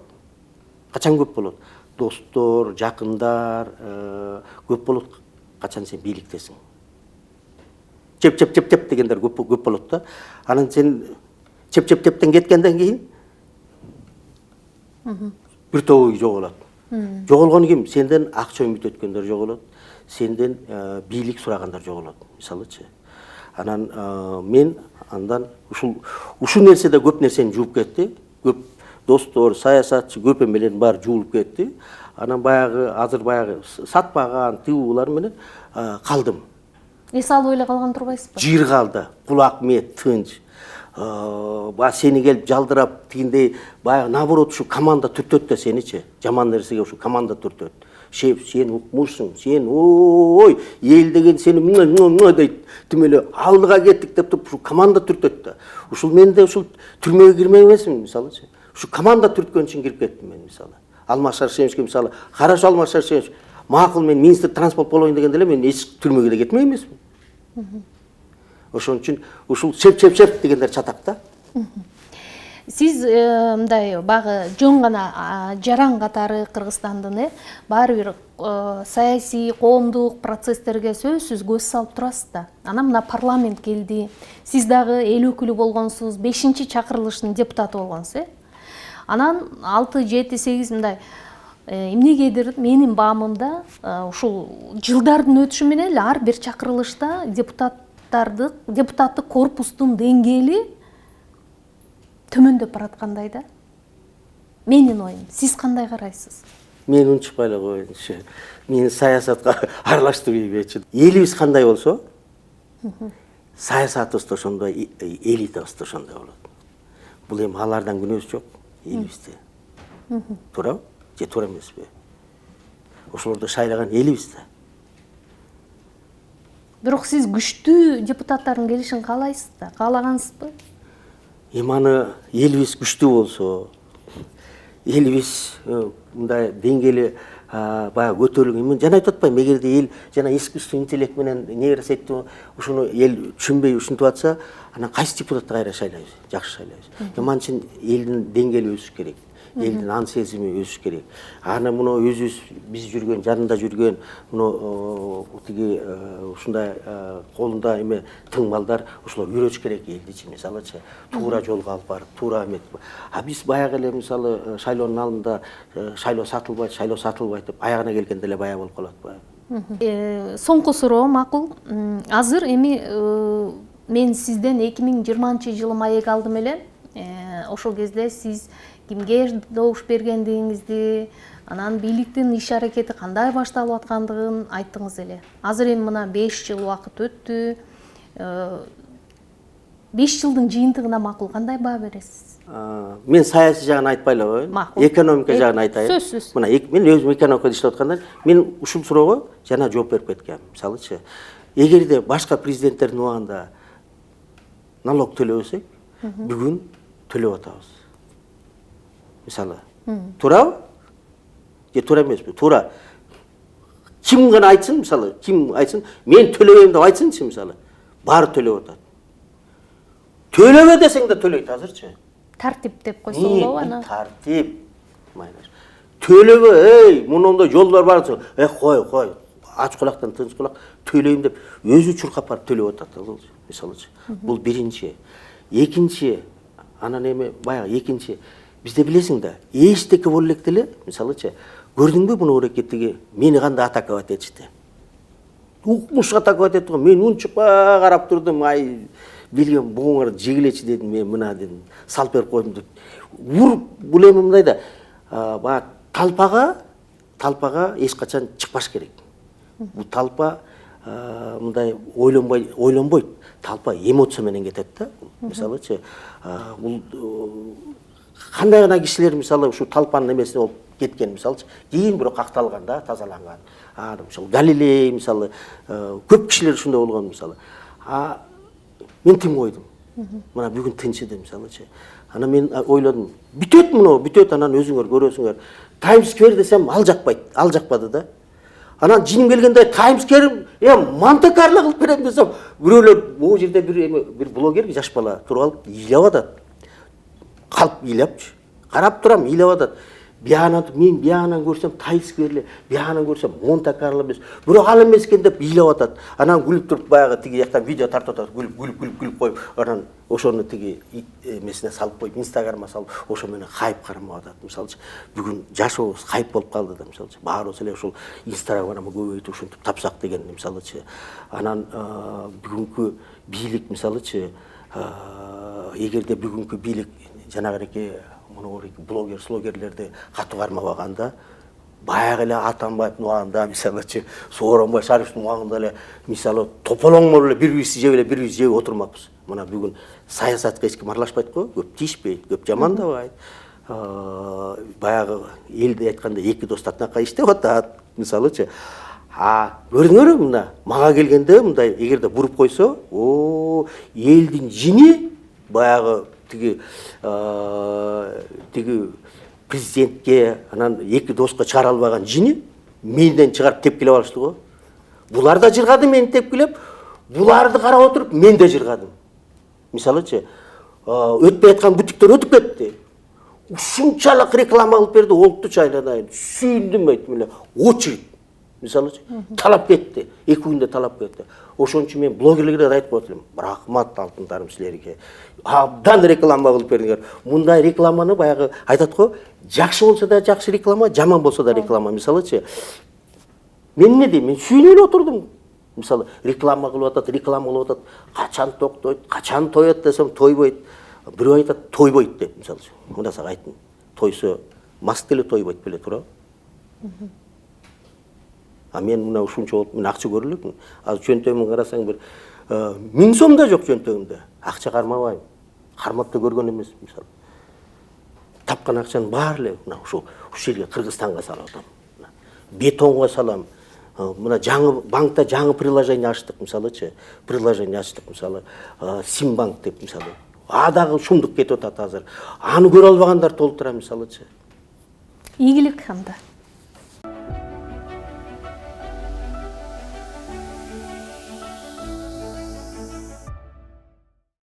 Speaker 1: качан көп болот? Достор, жакындар көп болот качан сен бийликтесиң. Чеп дегендер көп болот да. Анан сен чеп-чептен кеткенден кийин бир тобу жоголот. Жоголгон ким? Сенден акча үмүт өткөндөр жоголот. Сенден бийлик сурагандар жоголот. Мисалычы. Анан мен андан ушул нерседе көп нерсени жууп кетти. Көп достор, саясатчы көп эмелердин баары жуулуп кетти. Анан баягы азыр баягы сатпаган тыюулар менен калдым.
Speaker 2: Эс алып эле калган турбайсызбы?
Speaker 1: Жир калды. Кулак мет тынч. Сени келип жалдырап тигиндей баягы наоборот ушу команда түртөт да сеничи. Жаман нерсеге ушу команда түртөт. Шеф, сен укмушсуң, сен ой, эл деген сени мына дейт. Тим эле алдыга кеттик деп туруп ушу команда түртөт да. Ушул мен да ушул түрмөгө кирмей эмесмин, мисалычы. Ушу команда түрткөн үчүн кирип кеттим мен, мисалы. Алмаз Шаршеновичке мисалы, хорошо Алмаз Шаршенович, макул мен министр транспорт болоюн дегенде эле мен эч түрмөгө да кетмей эмесмин. Ошон үчүн ушул шеп дегендер чатак да.
Speaker 2: Сиз мындай багы жөн гана жаран катары Кыргызстандын баары бир саясий, коомдук процесстерге сөзсүз көз салып турасыз да. Анан мына парламент келди. Сиз дагы эл өкүлү болгонсуз, 5-чакырылыштын депутаты болгонсуз, Анан 6-7-8 мындай эмнегедир менин баамымда ушул жылдардын өтүшү менен эле ар бир чакырылышта депутаттык корпустун деңгээли төмөндөп бараткандай да. Менин оюм. Сиз кандай карайсыз?
Speaker 1: Мен унчукпай эле коеюнчу. Мени саясатка аралаштырбай берчи. Элибиз кандай болсо, саясатыбыз да ошондой, элитабыз да ошондой болот. Бул эми алардан күнөөсү жок элибизде. Туурабы? Же туура эмеспи? Ошолорду шайлаган элибиз да.
Speaker 2: Бирок сиз күчтүү депутаттардын келишин каалайсыз да, каалагансызбы?
Speaker 1: Аны элибиз күчтүү болсо, элибиз мындай деңгээли баягы көтөрүлгөн. Мен жана айтып атпайм, эгерде эл жана искусственный интеллект менен нейросетти ушуну эл түшүнбөй ушинтип атса, анан кайсы депутатты кайра шайлайбыз? Жакшы шайлайбыз. Эман үчүн элдин деңгээли өсүш керек. Элдин ан сезими өсүш керек. Аны муну биз жүргөн, жанында жүргөн, муну тиги ушундай колунда эме тың балдар ушулар үйрөтүш керек элдичи, мисалычы, туура жолго алып барып, туура эмет. Биз баягы эле мисалы шайлоонун алдында шайлоо сатылбайт деп аягына келгенде эле бая болуп калат баягы.
Speaker 2: Соңку суроо макул. Азыр эми мен сизден 2020-жылы маек алдым эле. Ошол кезде сиз кимге добуш бергендигиңизди, анан бийликтин иш-аракети кандай башталып аткандыгын айттыңыз эле. Азыр эми мына 5 жыл убакыт өттү. 5 жылдын жыйынтыгына макул кандай баа бересиз?
Speaker 1: Мен саясий жагын айтпай эле коеюн. Экономика жагын айтайын.
Speaker 2: Сөзсүз.
Speaker 1: Мына мен өзүм экономикада иштеп аткандан мен ушул суроого жана жооп берип кеткем. Мисалычы, эгерде башка президенттердин убагында налог төлөбөсөк, бүгүн төлөп атабыз. Мисалы, туурабы? Же туура эмеспи? Туура. Ким гана айтсын, мисалы, ким айтсын, мен төлөбөйм деп айтсынчы, мисалы. Баары төлөп атат. Төлөбө десең да төлөйт азырчы.
Speaker 2: Тартип деп койсо болобу аны?
Speaker 1: Тартип. Майнаш. Төлөбө, эй, мунундай жолдор бар. Кой. Ач кулактан тынч кулак төлөйм деп өзү чуркап барып төлөп атат. Мисалычы. Бул биринчи. Экинчи, анан эми баягы экинчи. Бизде билесиң да, эчтеке боло элек деле, мисалычы, көрдүңбү муну аракеттеги мени кандай атаковать этишти? Укмуш атаковать этти го. Мен унчукпа карап турдум, ай, билген буңар жегилечи дедим, мен мына дедим, салып берип койдум деп. Уруп, бул эми мындай да, баягы талпага эч качан чыкпаш керек. Бул талпа мындай ойлонбойт. Талпа эмоция менен кетет да. Мисалычы, бул кандай гана кишилер мисалы ушу талпанын эмесине болуп кеткен, мисалычы, кийин бирок акталган да, тазаланган. Мисалы Галилей, мисалы, көп кишилер ушундай болгон, мисалы. Мен тим койдум. Мына бүгүн тынч эди, мисалычы. Анан мен ойлодум, бүтөт муну, бүтөт, анан өзүңөр көрөсүңөр. Times Square десем ал жакпады да. Анан жиним келгенде Times Square, Монте-Карло кылып берем десем, бирөөлөр могу жерде бир блогер жаш бала туруп алып ыйлап атат. Калп ыйлапчы. Карап турам, ыйлап атат. Мен биягынан көрсөм Times Square, биягынан көрсөм Монте-Карло эмес. Бирок ал эмес экен деп ыйлап атат. Анан күлүп туруп баягы тиги жактан видео тартып атат, күлүп коюп, анан ошону тиги эмесине салып коюп, Инстаграмга салып, ошо менен хайп кармап атат. Мисалчы, бүгүн жашообуз хайп болуп калды да, мисалчы. Баарыбыз эле ушул Инстаграмга көбөйтүп ушинтип тапсак деген, мисалчы. Анан бүгүнкү бийлик, мисалчы, эгерде бүгүнкү бийлик жанагы блогерлерди катуу кармабаганда, баягы эле Атамбаевдин убагында, мисалычы, Сооронбай Шариповдун убагында эле, мисалы, тополоң эле бири-бирибизди жеп отурмакпыз. Мына бүгүн саясатка эч ким аралашпайт го, көп тийишпейт, көп жамандабайт. Баягы элди айтканда эки дос татынакка иштеп атат, мисалычы. Көрдүңөрбү мына, мага келгенде мындай эгерде буруп койсо, элдин жини баягы тиги президентке, анан эки доска чыгара албаган жини менден чыгарып тепкилеп алышты го. Булар да жыргады мени тепкилеп, буларды карап отуруп мен да жыргадым. Мисалычы, өтпөй аткан бутиктер өтүп кетти. Ушунчалык реклама кылып берди, олту чайланайын. Сүйүндүм айттым эле, очередь. Мисалычы, талап кетти. 2 күндө талап кетти. Ошон үчүн мен блогерлерге айтып коем, рахмат алтындарым силерге. Абдан реклама кылып бердиңер. Мындай рекламаны баягы айтат го, жакшы болсо да жакшы реклама, жаман болсо да реклама. Мисалычы, мен эмне дейм? Мен сүйүнүп эле отурдум. Мисалы, реклама кылып атат, качан токтойт, качан тоет десем тойбойт. Бирөө айтат, тойбойт деп, мисалычы. Мында сага айттым. Тойсо, мас деле тойбойт беле тура. Мен мына ушунча болуп, мен акча көрө элекмин. Азыр чөнтөгүмө карасаң бир 1000 сом да жок чөнтөгүмдө. Акча кармабайм. Кармап да көргөн эмес, мисалы. Тапкан акчанын баары эле мына ушул жерге Кыргызстанга салып атам. Бетонго салам. Мына жаңы банкта жаңы приложение ачтык, мисалычы. Мисалы, Симбанк деп, мисалы. Дагы шумдук кетип атат азыр. Аны көрө албагандар толтура, мисалычы.
Speaker 2: Ийгилик анда.